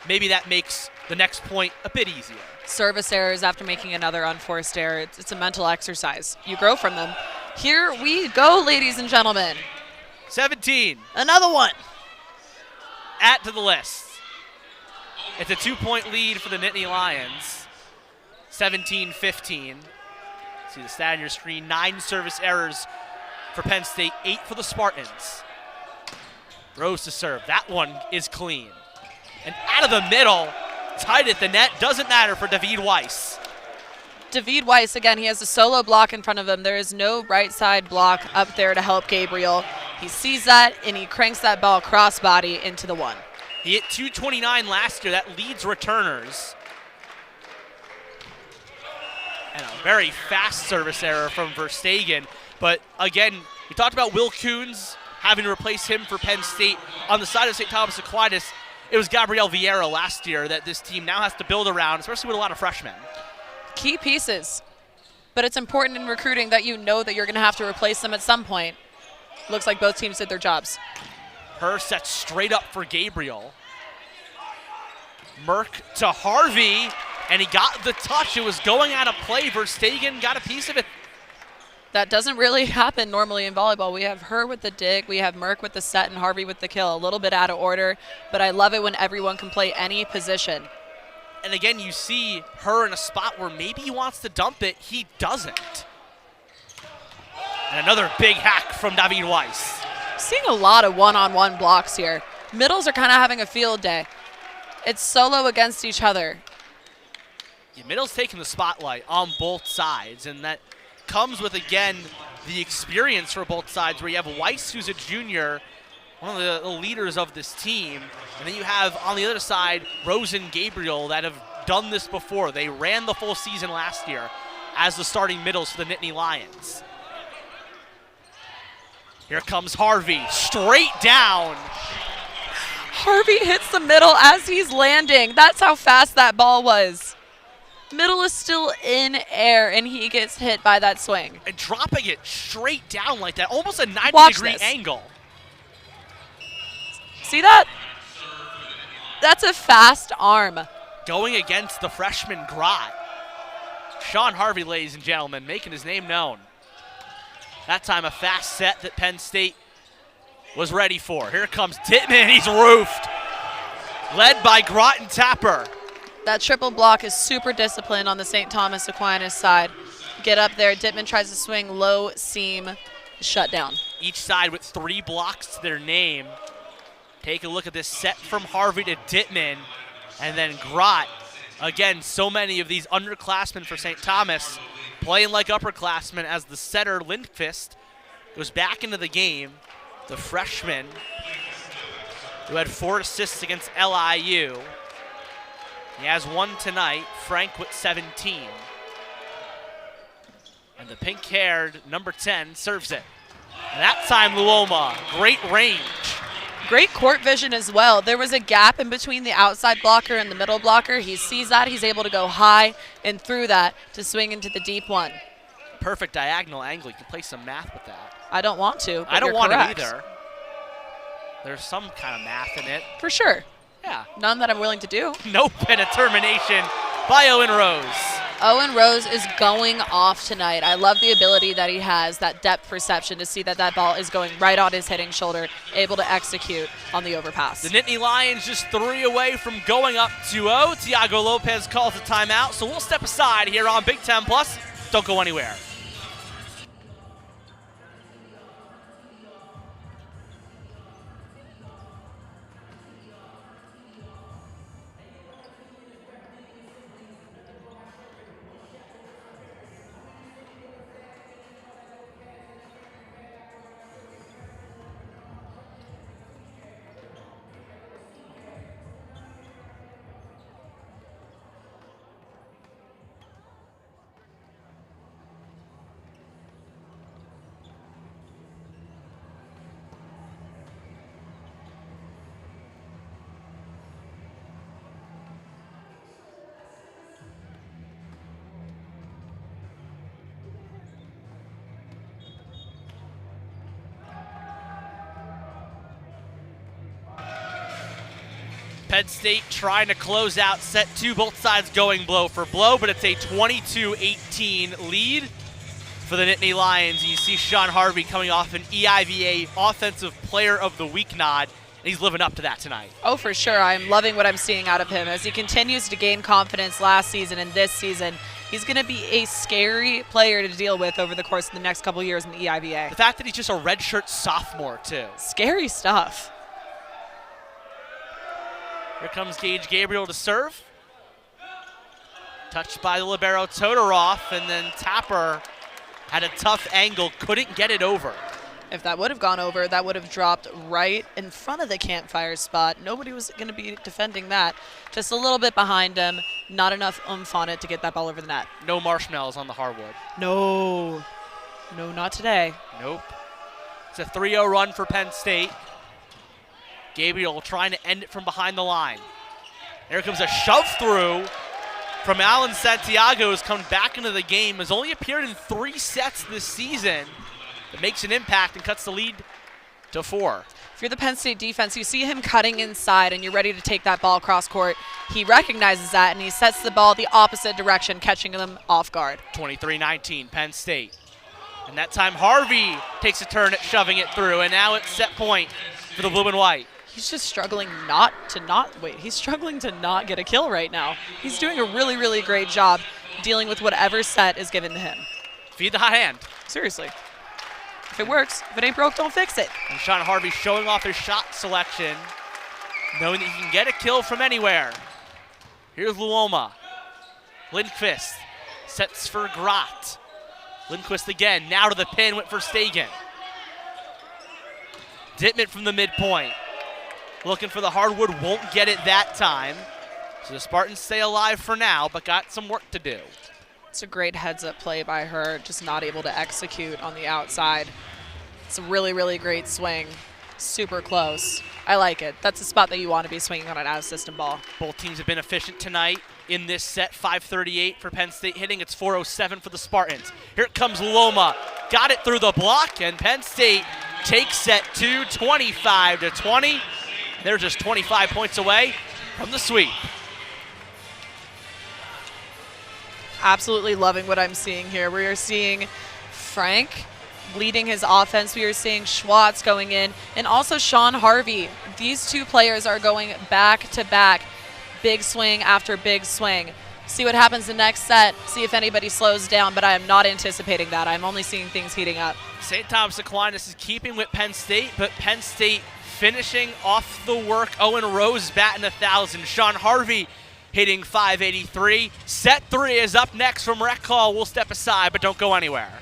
Maybe that makes the next point a bit easier. Service errors after making another unforced error. It's a mental exercise. You grow from them. Here we go, ladies and gentlemen. 17. Another one. Add to the list. It's a 2-point lead for the Nittany Lions. 17-15. See the stat on your screen. 9 service errors for Penn State, 8 for the Spartans. Rose to serve. That one is clean. And out of the middle, tight at the net. Doesn't matter for David Weiss. David Weiss, again, he has a solo block in front of him. There is no right side block up there to help Gabriel. He sees that, and he cranks that ball crossbody into the 1. He hit 229 last year. That leads returners. And a very fast service error from Verstegen. But again, we talked about Will Coons having to replace him for Penn State. On the side of St. Thomas Aquinas, it was Gabrielle Vieira last year that this team now has to build around, especially with a lot of freshmen. Key pieces. But it's important in recruiting that you know that you're going to have to replace them at some point. Looks like both teams did their jobs. Her sets straight up for Gabriel. Merck to Harvey, and he got the touch. It was going out of play. Verstegen got a piece of it. That doesn't really happen normally in volleyball. We have her with the dig, we have Merck with the set, and Harvey with the kill. A little bit out of order, but I love it when everyone can play any position. And again, you see her in a spot where maybe he wants to dump it. He doesn't. And another big hack from David Weiss. Seeing a lot of one-on-one blocks here. Middles are kind of having a field day. It's solo against each other. Yeah, middle's taking the spotlight on both sides, and that comes with, again, the experience for both sides, where you have Weiss, who's a junior, one of the leaders of this team, and then you have, on the other side, Rose and Gabriel that have done this before. They ran the full season last year as the starting middles for the Nittany Lions. Here comes Harvey, straight down. Harvey hits the middle as he's landing. That's how fast that ball was. Middle is still in air, and he gets hit by that swing. And dropping it straight down like that, almost a 90-degree angle. See that? That's a fast arm. Going against the freshman Grott. Sean Harvey, ladies and gentlemen, making his name known. That time a fast set that Penn State was ready for. Here comes Dittman, he's roofed. Led by Grott and Tapper. That triple block is super disciplined on the St. Thomas Aquinas side. Get up there, Dittman tries to swing low seam, shut down. Each side with 3 blocks to their name. Take a look at this set from Harvey to Dittman, and then Grott. Again, so many of these underclassmen for St. Thomas playing like upperclassmen as the setter, Lindqvist, goes back into the game. The freshman who had 4 assists against LIU. He has 1 tonight, Frank with 17. And the pink-haired number 10 serves it. And that time, Luoma, great range. Great court vision as well. There was a gap in between the outside blocker and the middle blocker. He sees that. He's able to go high and through that to swing into the deep one. Perfect diagonal angle. You can play some math with that. I don't want to, but I don't you're want correct. to either. There's some kind of math in it. For sure. Yeah. None that I'm willing to do. Nope, and a termination by Owen Rose. Owen Rose is going off tonight. I love the ability that he has, that depth perception to see that that ball is going right on his hitting shoulder, able to execute on the overpass. The Nittany Lions just 3 away from going up 2-0. Tiago Lopez calls a timeout, so we'll step aside here on Big Ten Plus. Don't go anywhere. Penn State trying to close out set 2, both sides going blow for blow, but it's a 22-18 lead for the Nittany Lions. You see Sean Harvey coming off an EIVA Offensive Player of the Week nod, and he's living up to that tonight. Oh, for sure. I'm loving what I'm seeing out of him. As he continues to gain confidence last season and this season, he's going to be a scary player to deal with over the course of the next couple years in the EIVA. The fact that he's just a redshirt sophomore, too. Scary stuff. Here comes Gage Gabriel to serve. Touched by the libero Todorov, and then Tapper had a tough angle, couldn't get it over. If that would have gone over, that would have dropped right in front of the campfire spot. Nobody was going to be defending that. Just a little bit behind him, not enough oomph on it to get that ball over the net. No marshmallows on the hardwood. No. No, not today. Nope. It's a 3-0 run for Penn State. Gabriel trying to end it from behind the line. There comes a shove through from Alan Santiago, who's come back into the game, has only appeared in 3 sets this season. It makes an impact and cuts the lead to 4. If you're the Penn State defense, you see him cutting inside and you're ready to take that ball across court. He recognizes that and he sets the ball the opposite direction, catching them off guard. 23-19, Penn State. And that time Harvey takes a turn at shoving it through, and now it's set point for the blue and white. He's just struggling he's struggling to not get a kill right now. He's doing a really, really great job dealing with whatever set is given to him. Feed the hot hand. Seriously. If it works, if it ain't broke, don't fix it. And Sean Harvey showing off his shot selection, knowing that he can get a kill from anywhere. Here's Luoma. Lindqvist sets for Grott. Lindqvist again, now to the pin, went for Stagen. Dittman from the midpoint. Looking for the hardwood, won't get it that time. So the Spartans stay alive for now, but got some work to do. It's a great heads-up play by her, just not able to execute on the outside. It's a really, really great swing. Super close. I like it. That's a spot that you want to be swinging on an out-of-system ball. Both teams have been efficient tonight in this set. 5:38 for Penn State hitting. It's 4:07 for the Spartans. Here comes Loma. Got it through the block, and Penn State takes set 2, 25-20. They're just 25 points away from the sweep. absolutely loving what I'm seeing here. We are seeing Frank leading his offense. We are seeing Schwartz going in, and also Sean Harvey. These two players are going back to back, big swing after big swing. See what happens the next set, see if anybody slows down, but I am not anticipating that. I'm only seeing things heating up. St. Thomas Aquinas is keeping with Penn State, but Penn State finishing off the work. Owen Rose batting 1,000. Sean Harvey hitting 583. Set 3 is up next from Rec Hall. We'll step aside, but don't go anywhere.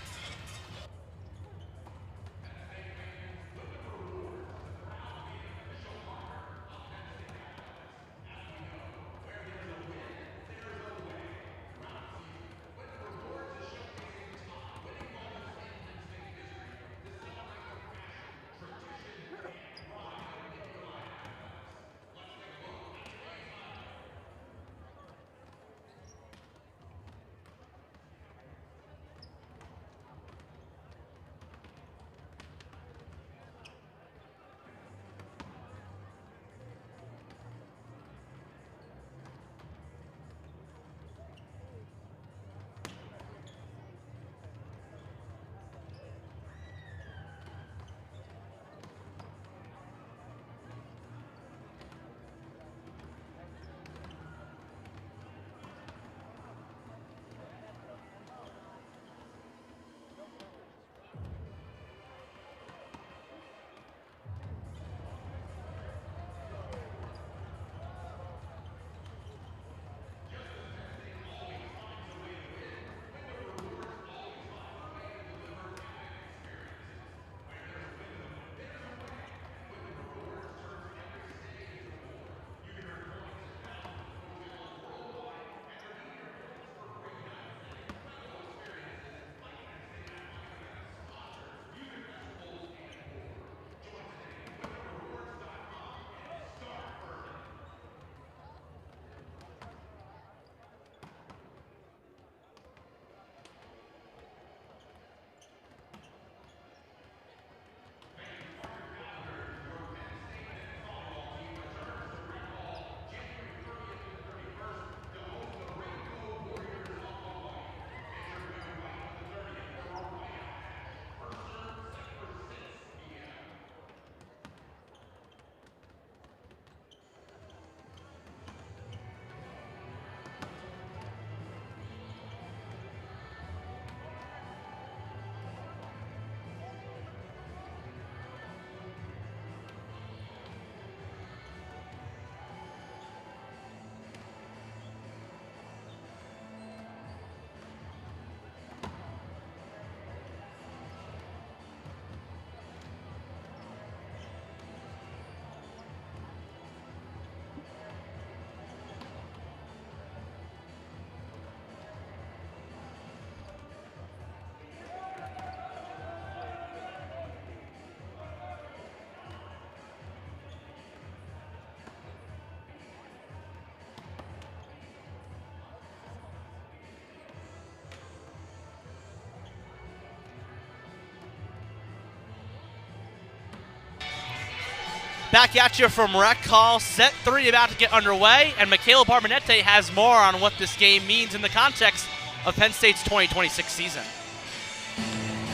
Back at you from Rec Hall. Set 3 about to get underway, and Michaela Barbanete has more on what this game means in the context of Penn State's 2026 season.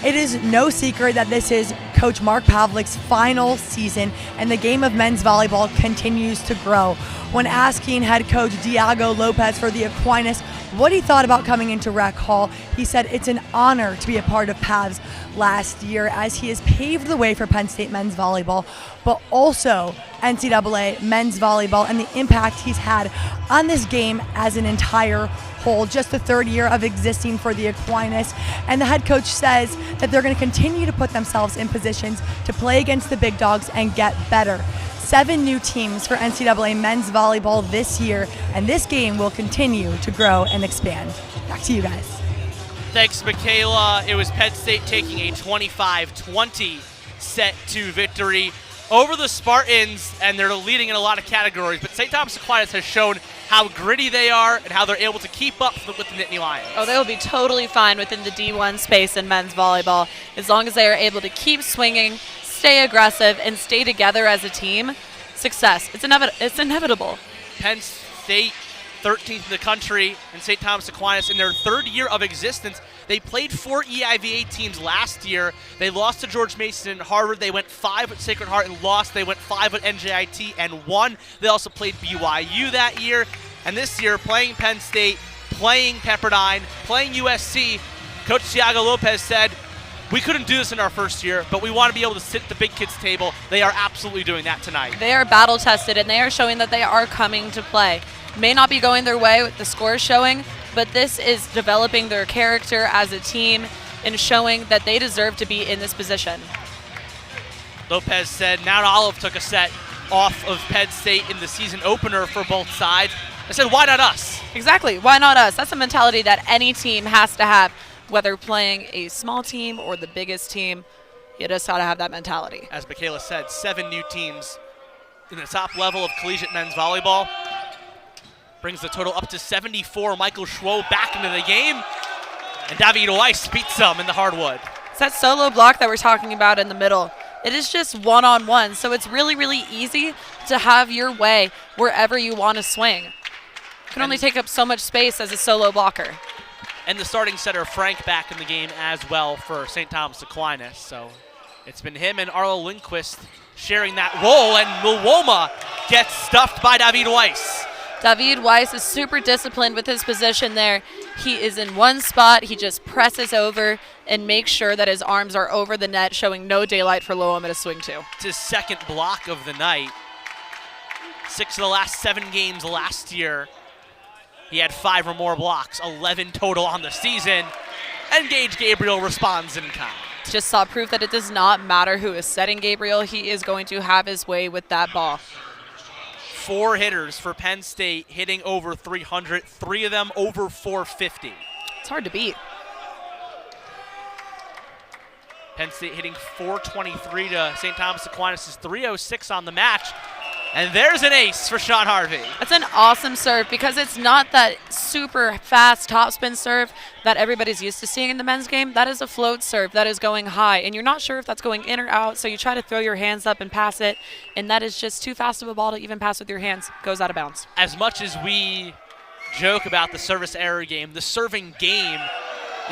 It is no secret that this is Coach Mark Pavlik's final season, and the game of men's volleyball continues to grow. When asking head coach Diego Lopez for the Aquinas what he thought about coming into Rec Hall, he said it's an honor to be a part of Pav's last year, as he has paved the way for Penn State men's volleyball, but also NCAA men's volleyball and the impact he's had on this game as an entire whole. Just the third year of existing for the Aquinas, and the head coach says that they're going to continue to put themselves in positions to play against the big dogs and get better. 7 new teams for NCAA men's volleyball this year, and this game will continue to grow and expand. Back to you guys. Thanks, Michaela. It was Penn State taking a 25-20 set 2 victory over the Spartans, and they're leading in a lot of categories, but St. Thomas Aquinas has shown how gritty they are and how they're able to keep up with the Nittany Lions. Oh, they will be totally fine within the D1 space in men's volleyball as long as they are able to keep swinging, stay aggressive, and stay together as a team. Success. It's inevitable. Penn State 13th in the country in St. Thomas Aquinas in their third year of existence. They played 4 EIVA teams last year. They lost to George Mason and Harvard. They went 5 at Sacred Heart and lost. They went 5 at NJIT and won. They also played BYU that year. And this year, playing Penn State, playing Pepperdine, playing USC, Coach Thiago Lopez said, we couldn't do this in our first year, but we want to be able to sit at the big kids table. They are absolutely doing that tonight. They are battle tested, and they are showing that they are coming to play. May not be going their way with the scores showing, but this is developing their character as a team and showing that they deserve to be in this position. Lopez said Mount Olive took a set off of Penn State in the season opener for both sides. I said, why not us? Exactly. Why not us? That's a mentality that any team has to have, whether playing a small team or the biggest team. You just got to have that mentality. As Michaela said, 7 new teams in the top level of collegiate men's volleyball. Brings the total up to 74. Michael Schwo back into the game. And David Weiss beats them in the hardwood. It's that solo block that we're talking about in the middle. It is just one-on-one, so it's really, really easy to have your way wherever you want to swing. You can only take up so much space as a solo blocker. And the starting setter, Frank, back in the game as well for St. Thomas Aquinas. So it's been him and Arlo Lindquist sharing that role, and Milwoma gets stuffed by David Weiss. David Weiss is super disciplined with his position there. He is in one spot. He just presses over and makes sure that his arms are over the net, showing no daylight for Lowham to swing to. It's his second block of the night. 6 of the last 7 games last year. He had 5 or more blocks, 11 total on the season. And Gage Gabriel responds in kind. Just saw proof that it does not matter who is setting Gabriel. He is going to have his way with that ball. 4 hitters for Penn State hitting over 300, 3 of them over 450. It's hard to beat. Penn State hitting 423 to St. Thomas Aquinas' 306 on the match. And there's an ace for Sean Harvey. That's an awesome serve because it's not that super fast topspin serve that everybody's used to seeing in the men's game. That is a float serve that is going high, and you're not sure if that's going in or out, so you try to throw your hands up and pass it, and that is just too fast of a ball to even pass with your hands. Goes out of bounds. As much as we joke about the service error game, the serving game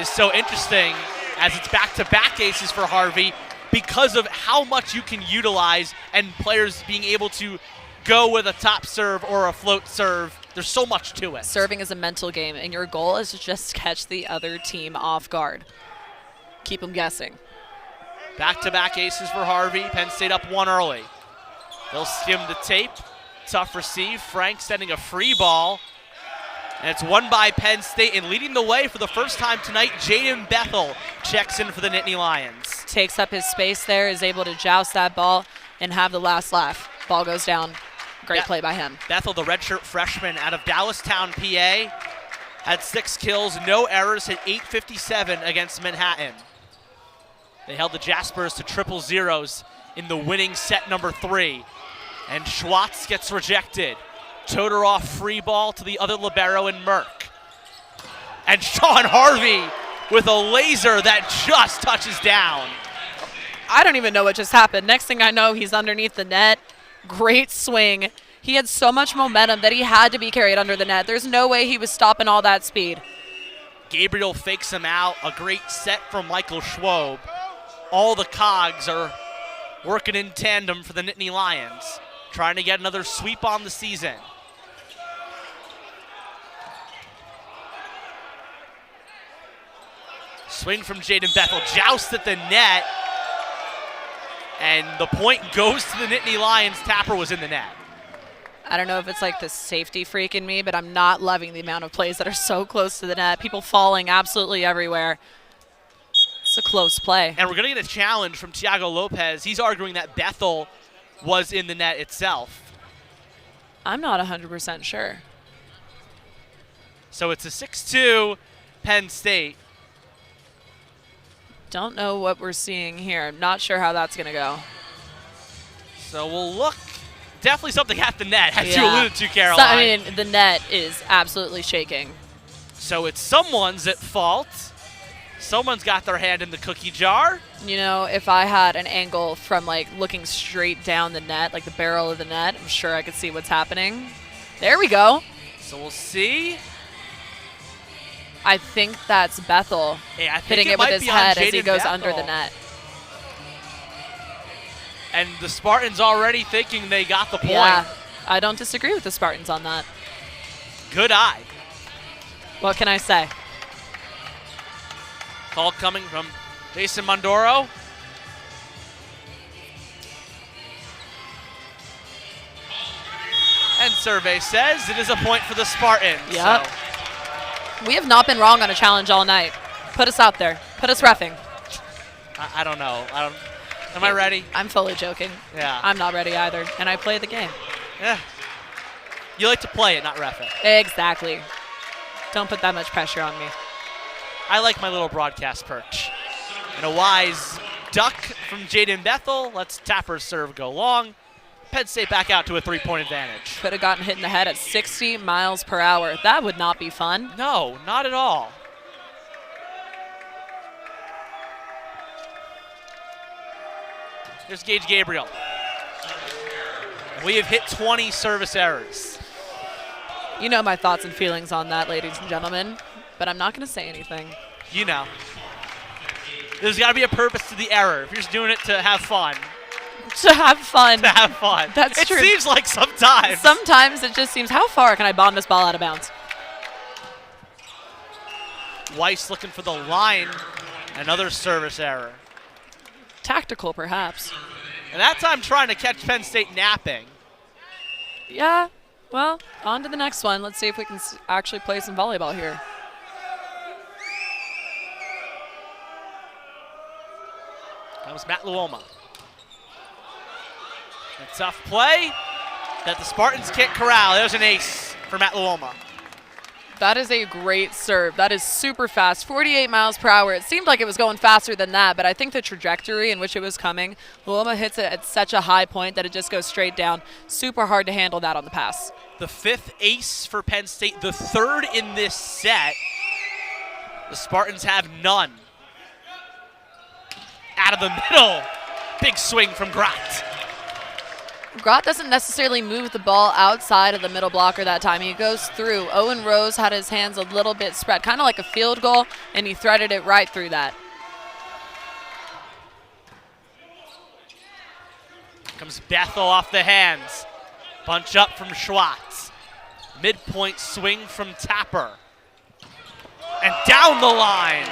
is so interesting as it's back-to-back aces for Harvey, because of how much you can utilize and players being able to go with a top serve or a float serve. There's so much to it. Serving is a mental game, and your goal is to just catch the other team off guard. Keep them guessing. Back-to-back aces for Harvey. Penn State up 1 early. They'll skim the tape. Tough receive. Frank sending a free ball. And it's won by Penn State, and leading the way for the first time tonight, Jaden Bethel checks in for the Nittany Lions. Takes up his space there, is able to joust that ball and have the last laugh. Ball goes down. Great play by him. Bethel, the redshirt freshman out of Dallastown, PA, had 6 kills, no errors, hit 857 against Manhattan. They held the Jaspers to triple zeros in the winning set number 3. And Schwartz gets rejected. Todorov free ball to the other libero in Merck. And Sean Harvey with a laser that just touches down. I don't even know what just happened. Next thing I know, he's underneath the net. Great swing. He had so much momentum that he had to be carried under the net. There's no way he was stopping all that speed. Gabriel fakes him out. A great set from Michael Schwob. All the cogs are working in tandem for the Nittany Lions, trying to get another sweep on the season. Swing from Jaden Bethel, joust at the net, and the point goes to the Nittany Lions. Tapper was in the net. I don't know if it's like the safety freak in me, but I'm not loving the amount of plays that are so close to the net. People falling absolutely everywhere. It's a close play. And we're going to get a challenge from Thiago Lopez. He's arguing that Bethel was in the net itself. I'm not 100% sure. So it's a 6-2 Penn State. Don't know what we're seeing here. I'm not sure how that's going to go. So we'll look. Definitely something at the net, as you alluded to, Caroline. So, I mean, the net is absolutely shaking. So it's someone's at fault. Someone's got their hand in the cookie jar. You know, if I had an angle from, like, looking straight down the net, like the barrel of the net, I'm sure I could see what's happening. There we go. So we'll see. I think that's Bethel Hey, I think hitting it it with might his be on head as he Jaden goes Bethel. under the net. And the Spartans already thinking they got the point. Yeah, I don't disagree with the Spartans on that. Good eye. What can I say? Call coming from Jason Mondoro. And survey says it is a point for the Spartans. Yep. So We have not been wrong on a challenge all night. Put us out there. Put us reffing. I don't know. Am I ready? I'm fully joking. Yeah. I'm not ready either, and I play the game. Yeah. You like to play it, not ref it. Exactly. Don't put that much pressure on me. I like my little broadcast perch. And a wise duck from Jaden Bethel lets Tapper's serve go long. Penn State back out to a 3-point advantage. Could have gotten hit in the head at 60 miles per hour. That would not be fun. No, not at all. Here's Gage Gabriel. We have hit 20 service errors. You know my thoughts and feelings on that, ladies and gentlemen, but I'm not going to say anything. You know. There's got to be a purpose to the error. If you're just doing it to have fun. To have fun. To have fun. That's true. It seems like sometimes. Sometimes it just seems, how far can I bomb this ball out of bounds? Weiss looking for the line. Another service error. Tactical, perhaps. And that time trying to catch Penn State napping. Yeah, well, on to the next one. Let's see if we can actually play some volleyball here. Comes Matt Luoma. A tough play that the Spartans can't corral. There's an ace for Matt Luoma. That is a great serve. That is super fast, 48 miles per hour. It seemed like it was going faster than that, but I think the trajectory in which it was coming, Luoma hits it at such a high point that it just goes straight down. Super hard to handle that on the pass. The 5th ace for Penn State, the 3rd in this set. The Spartans have none. Out of the middle. Big swing from Grott. Grott doesn't necessarily move the ball outside of the middle blocker that time. He goes through. Owen Rose had his hands a little bit spread, kind of like a field goal, and he threaded it right through that. Comes Bethel off the hands. Bunch up from Schwartz. Midpoint swing from Tapper. And down the line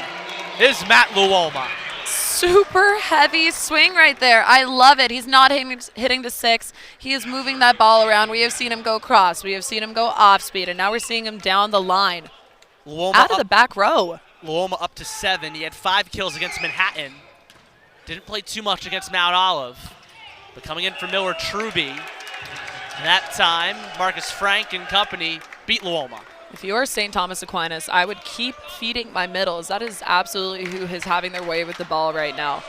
is Matt Luoma. Super heavy swing right there. I love it. He's not hitting to 6. He is moving that ball around. We have seen him go cross. We have seen him go off speed, and now we're seeing him down the line. Luoma Out of the back row. Luoma up to 7. He had 5 kills against Manhattan. Didn't play too much against Mount Olive. But coming in for Miller Truby. That time, Marcus Frank and company beat Luoma. If you're St. Thomas Aquinas, I would keep feeding my middles. That is absolutely who is having their way with the ball right now.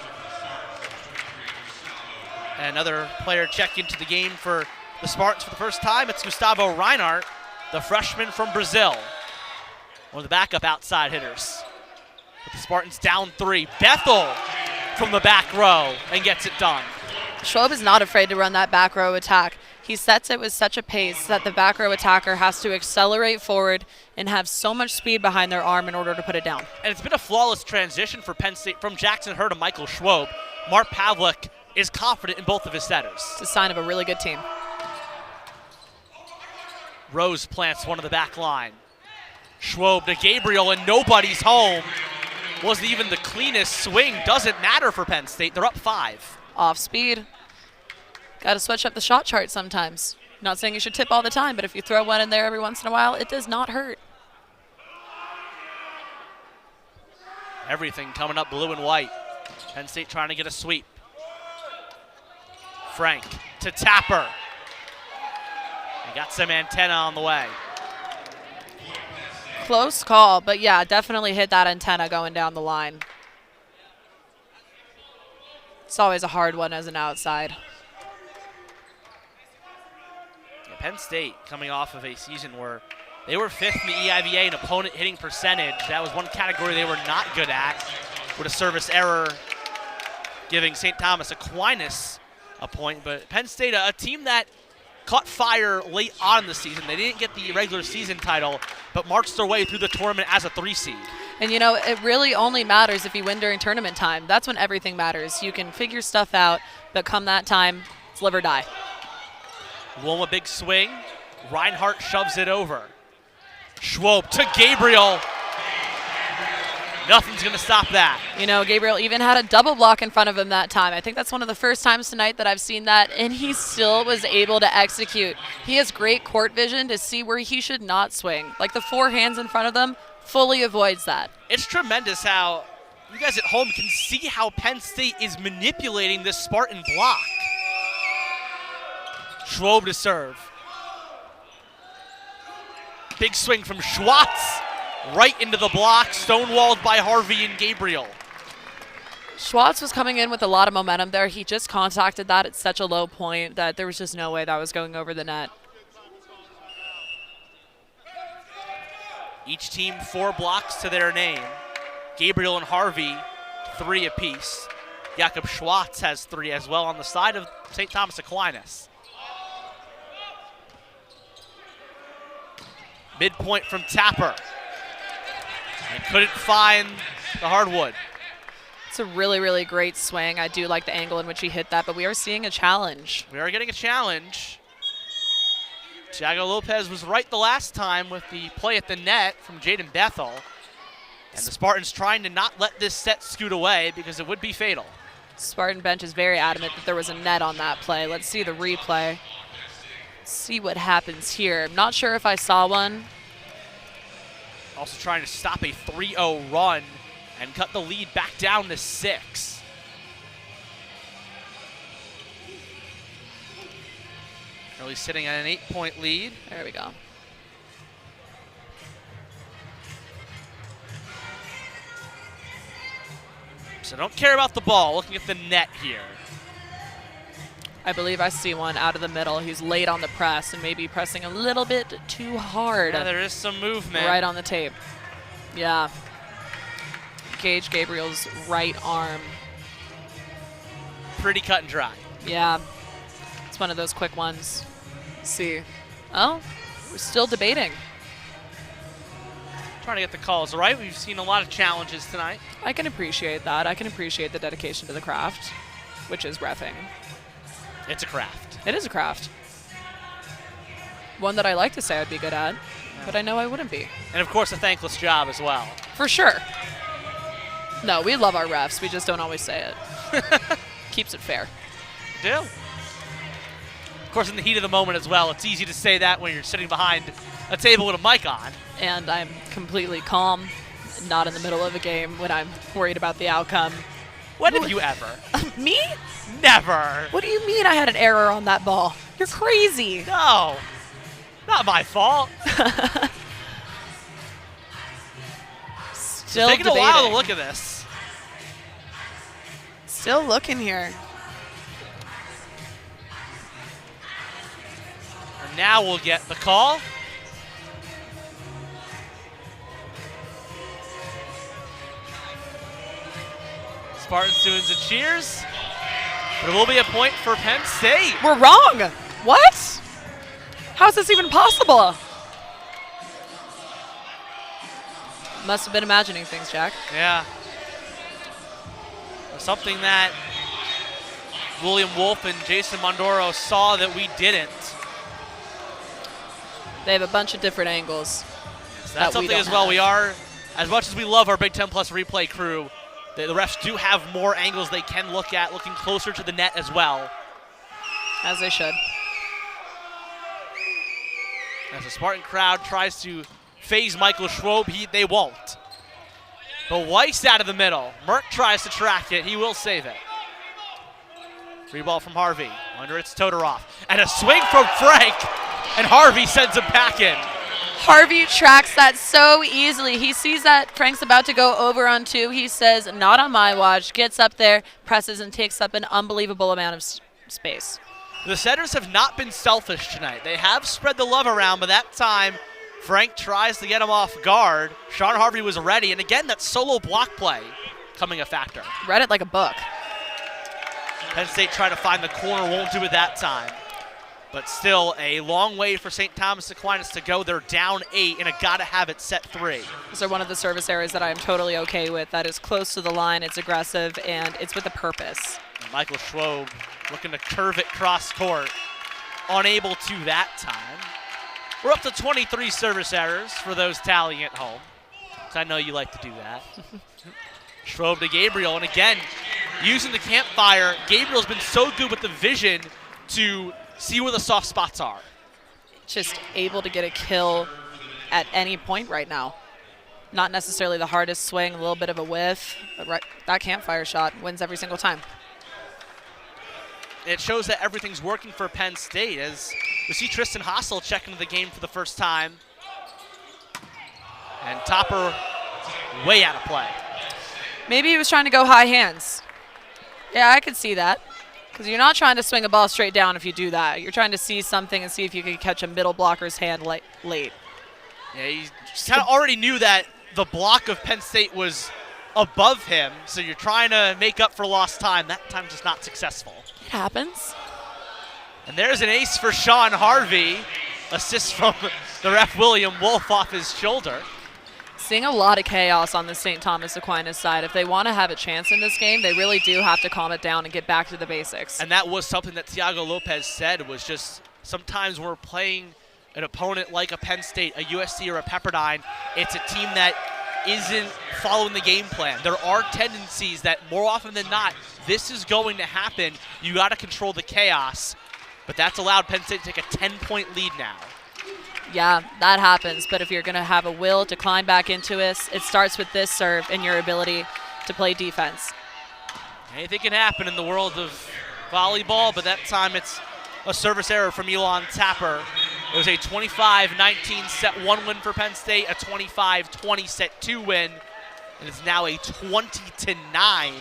Another player check into the game for the Spartans for the first time. It's Gustavo Reinhardt, the freshman from Brazil. One of the backup outside hitters. With the Spartans down 3. Bethel from the back row and gets it done. Schwab is not afraid to run that back row attack. He sets it with such a pace that the back row attacker has to accelerate forward and have so much speed behind their arm in order to put it down. And it's been a flawless transition for Penn State from Jackson Hurd to Michael Schwab. Mark Pavlik is confident in both of his setters. It's a sign of a really good team. Rose plants one of the back line. Schwab to Gabriel, and nobody's home. Wasn't even the cleanest swing. Doesn't matter for Penn State. They're up 5. Off speed. Got to switch up the shot chart sometimes. Not saying you should tip all the time, but if you throw one in there every once in a while, it does not hurt. Everything coming up blue and white. Penn State trying to get a sweep. Frank to Tapper. He got some antenna on the way. Close call, but yeah, definitely hit that antenna going down the line. It's always a hard one as an outside. Penn State coming off of a season where they were 5th in the EIVA in opponent hitting percentage. That was one category they were not good at, with a service error giving St. Thomas Aquinas a point. But Penn State, a team that caught fire late on in the season. They didn't get the regular season title, but marched their way through the tournament as a 3 seed. And, you know, it really only matters if you win during tournament time. That's when everything matters. You can figure stuff out, but come that time, it's live or die. Wilma big swing. Reinhardt shoves it over. Schwob to Gabriel. Nothing's going to stop that. You know, Gabriel even had a double block in front of him that time. I think that's one of the first times tonight that I've seen that, and he still was able to execute. He has great court vision to see where he should not swing. Like the 4 hands in front of them, fully avoids that. It's tremendous how you guys at home can see how Penn State is manipulating this Spartan block. Schwob to serve. Big swing from Schwartz. Right into the block, stonewalled by Harvey and Gabriel. Schwartz was coming in with a lot of momentum there. He just contacted that at such a low point that there was just no way that was going over the net. Each team 4 blocks to their name. Gabriel and Harvey, 3 apiece. Jakob Schwartz has 3 as well on the side of St. Thomas Aquinas. Midpoint from Tapper. And couldn't find the hardwood. It's a really, really great swing. I do like the angle in which he hit that, but we are seeing a challenge. We are getting a challenge. Thiago Lopez was right the last time with the play at the net from Jaden Bethel. And the Spartans trying to not let this set scoot away because it would be fatal. Spartan bench is very adamant that there was a net on that play. Let's see the replay. See what happens here. I'm not sure if I saw one. Also trying to stop a 3-0 run and cut the lead back down to 6. Early sitting at an 8-point lead. There we go. So don't care about the ball, looking at the net here. I believe I see one out of the middle. He's late on the press and maybe pressing a little bit too hard. Yeah, there is some movement. Right on the tape. Yeah. Gage Gabriel's right arm. Pretty cut and dry. Yeah. It's one of those quick ones. Let's see. Oh, we're still debating. Trying to get the calls right. We've seen a lot of challenges tonight. I can appreciate that. I can appreciate the dedication to the craft, which is reffing. It's a craft. It is a craft. One that I like to say I'd be good at, but I know I wouldn't be. And of course, a thankless job as well. For sure. No, we love our refs. We just don't always say it. Keeps it fair. We do. Of course, in the heat of the moment as well, it's easy to say that when you're sitting behind a table with a mic on. And I'm completely calm, not in the middle of a game when I'm worried about the outcome. When have you ever? Me? Never. What do you mean I had an error on that ball? You're crazy. No. Not my fault. Still taking debating. a while to look at this. Still looking here. And now we'll get the call. Spartans doing the cheers. But it will be a point for Penn State. We're wrong. What? How is this even possible? Must have been imagining things, Jack. Yeah. Something that William Wolf and Jason Mondoro saw that we didn't. They have a bunch of different angles. So that's something as well. We are, as much as we love our Big Ten Plus replay crew, the refs do have more angles they can look at, looking closer to the net as well. As they should. As the Spartan crowd tries to phase Michael Schwob, they won't. But Weiss out of the middle. Merck tries to track it. He will save it. Free ball from Harvey. Under it's Todorov. And a swing from Frank. And Harvey sends him back in. Harvey tracks that so easily. He sees that Frank's about to go over on 2. He says, not on my watch. Gets up there, presses, and takes up an unbelievable amount of space. The setters have not been selfish tonight. They have spread the love around, but that time Frank tries to get him off guard. Sean Harvey was ready, and again, that solo block play coming a factor. Read it like a book. Penn State trying to find the corner, won't do it that time. But still a long way for St. Thomas Aquinas to go. They're down 8 and a gotta-have-it set 3. These are one of the service areas that I am totally okay with. That is close to the line, it's aggressive, and it's with a purpose. Michael Schwob looking to curve it cross court. Unable to that time. We're up to 23 service errors for those tallying at home. So I know you like to do that. Schwob to Gabriel, and again, using the campfire, Gabriel's been so good with the vision to see where the soft spots are. Just able to get a kill at any point right now. Not necessarily the hardest swing, a little bit of a whiff, but right, that campfire shot wins every single time. It shows that everything's working for Penn State as we see Tristan Hassel check into the game for the first time. And Topper way out of play. Maybe he was trying to go high hands. Yeah, I could see that. Because you're not trying to swing a ball straight down if you do that. You're trying to see something and see if you can catch a middle blocker's hand late. Yeah, he kind of already knew that the block of Penn State was above him, so you're trying to make up for lost time. That time just not successful. It happens. And there's an ace for Sean Harvey. Assist from the ref William Wolf off his shoulder. Seeing a lot of chaos on the St. Thomas Aquinas side. If they want to have a chance in this game, they really do have to calm it down and get back to the basics. And that was something that Tiago Lopez said, was just sometimes when we're playing an opponent like a Penn State, a USC, or a Pepperdine, it's a team that isn't following the game plan. There are tendencies that more often than not, this is going to happen. You got to control the chaos. But that's allowed Penn State to take a 10-point lead now. Yeah, that happens. But if you're going to have a will to climb back into it starts with this serve and your ability to play defense. Anything can happen in the world of volleyball, but that time it's a service error from Elon Tapper. It was a 25-19 set 1 win for Penn State, a 25-20 set 2 win, and it's now a 20-9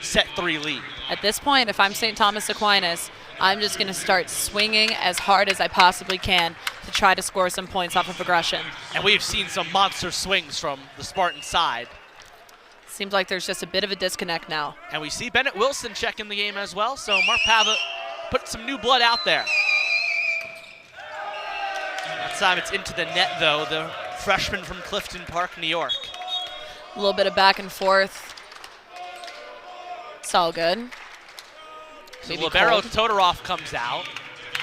set 3 lead. At this point, if I'm St. Thomas Aquinas, I'm just going to start swinging as hard as I possibly can to try to score some points off of aggression. And we've seen some monster swings from the Spartan side. Seems like there's just a bit of a disconnect now. And we see Bennett Wilson check in the game as well, so Mark Pava put some new blood out there. That time it's into the net, though, the freshman from Clifton Park, New York. A little bit of back and forth. It's all good. So libero Todorov comes out.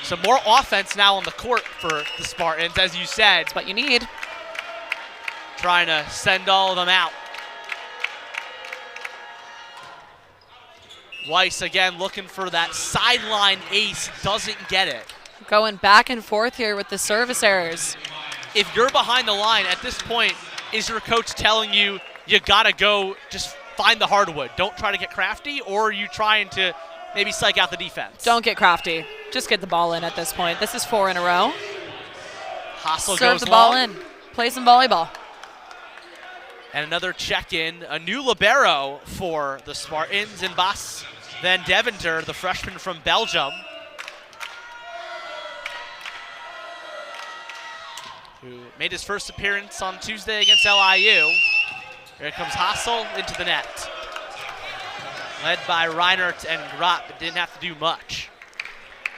Some more offense now on the court for the Spartans, as you said. That's what you need. Trying to send all of them out. Weiss again looking for that sideline ace, doesn't get it. Going back and forth here with the service errors. If you're behind the line at this point, is your coach telling you you gotta go just find the hardwood? Don't try to get crafty, or are you trying to maybe psych out the defense? Don't get crafty. Just get the ball in at this point. This is 4 in a row. Hassel Serve goes the ball long. in. Play some volleyball. And another check-in, a new libero for the Spartans, and Bas Van Deventer, the freshman from Belgium, who made his first appearance on Tuesday against LIU. Here comes Hassel into the net. Led by Reinert and Grott, but didn't have to do much.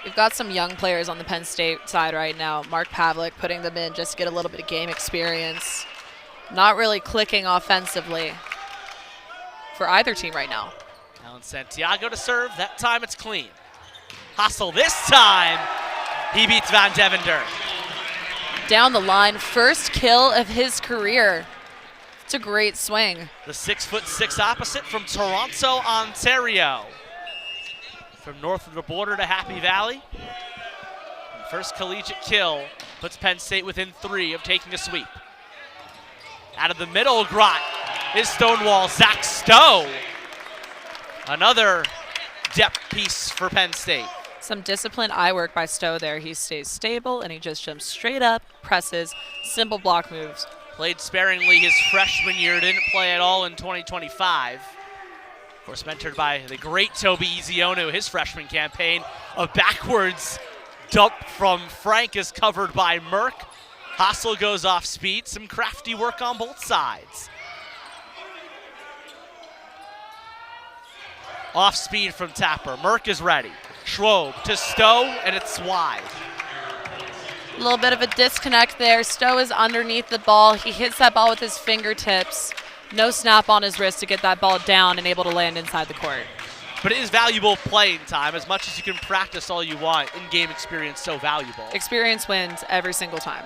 We've got some young players on the Penn State side right now. Mark Pavlik putting them in just to get a little bit of game experience. Not really clicking offensively for either team right now. Alan Santiago to serve. That time it's clean. Hassel this time. He beats Van Deventer. Down the line, first kill of his career. It's a great swing. The 6'6" opposite from Toronto, Ontario. From north of the border to Happy Valley. First collegiate kill puts Penn State within 3 of taking a sweep. Out of the middle, Grott is Stonewall. Zach Stowe. Another depth piece for Penn State. Some disciplined eye work by Stowe there. He stays stable and he just jumps straight up, presses, simple block moves. Played sparingly his freshman year, didn't play at all in 2025. Of course, mentored by the great Toby Ezionu, his freshman campaign. A backwards dump from Frank is covered by Merck. Hassel goes off speed. Some crafty work on both sides. Off speed from Tapper. Merck is ready. Schwob to Stowe, and it's wide. A little bit of a disconnect there. Stowe is underneath the ball. He hits that ball with his fingertips. No snap on his wrist to get that ball down and able to land inside the court. But it is valuable playing time. As much as you can practice all you want, in-game experience so valuable. Experience wins every single time.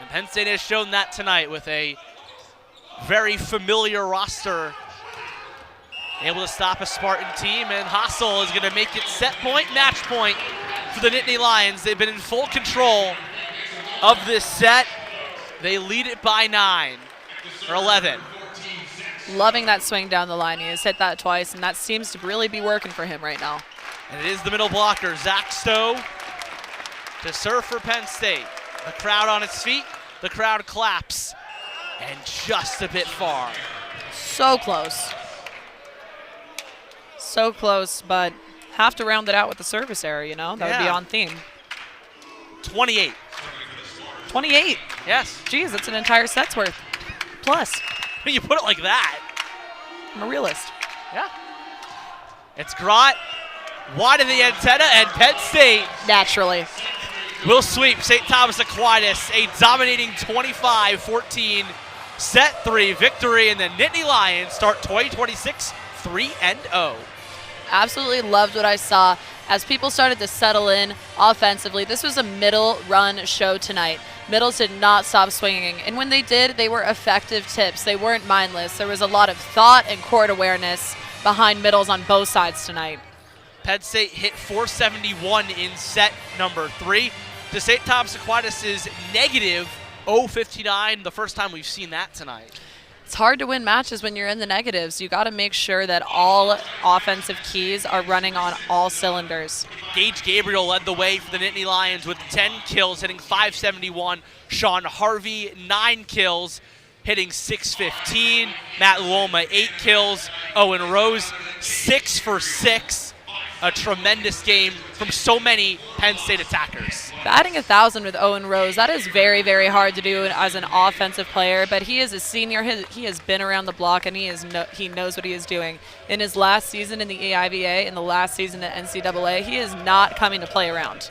And Penn State has shown that tonight with a very familiar roster. Able to stop a Spartan team, and Hassel is going to make it set point, match point for the Nittany Lions. They've been in full control of this set. They lead it by 9 or 11. Loving that swing down the line. He has hit that twice, and that seems to really be working for him right now. And it is the middle blocker, Zach Stowe, to serve for Penn State. The crowd on its feet, the crowd claps, and just a bit far. So close. So close, but have to round it out with the service error, you know? That would be on theme. 28. 28. Yes. Geez, that's an entire set's worth. Plus. When you put it like that. I'm a realist. Yeah. It's Grott, wide of the antenna, and Penn State Naturally. will sweep St. Thomas Aquinas, a dominating 25-14 set 3 victory, and the Nittany Lions start 2026 3-0. Absolutely loved what I saw as people started to settle in offensively. This was a middle run show tonight. Middles did not stop swinging, and when they did, they were effective tips. They weren't mindless. There was a lot of thought and court awareness behind middles on both sides tonight. Penn State hit 471 in set number 3 to St. Thomas Aquinas' negative 059, the first time we've seen that tonight. It's hard to win matches when you're in the negatives. You got to make sure that all offensive keys are running on all cylinders. Gage Gabriel led the way for the Nittany Lions with 10 kills, hitting 571. Sean Harvey, 9 kills, hitting 615. Matt Loma, 8 kills. Owen Rose, 6 for 6. A tremendous game from so many Penn State attackers. Batting 1,000 with Owen Rose, that is very, very hard to do as an offensive player, but he is a senior. He has been around the block, and he knows what he is doing. In his last season in the AIVA and the last season at NCAA, he is not coming to play around.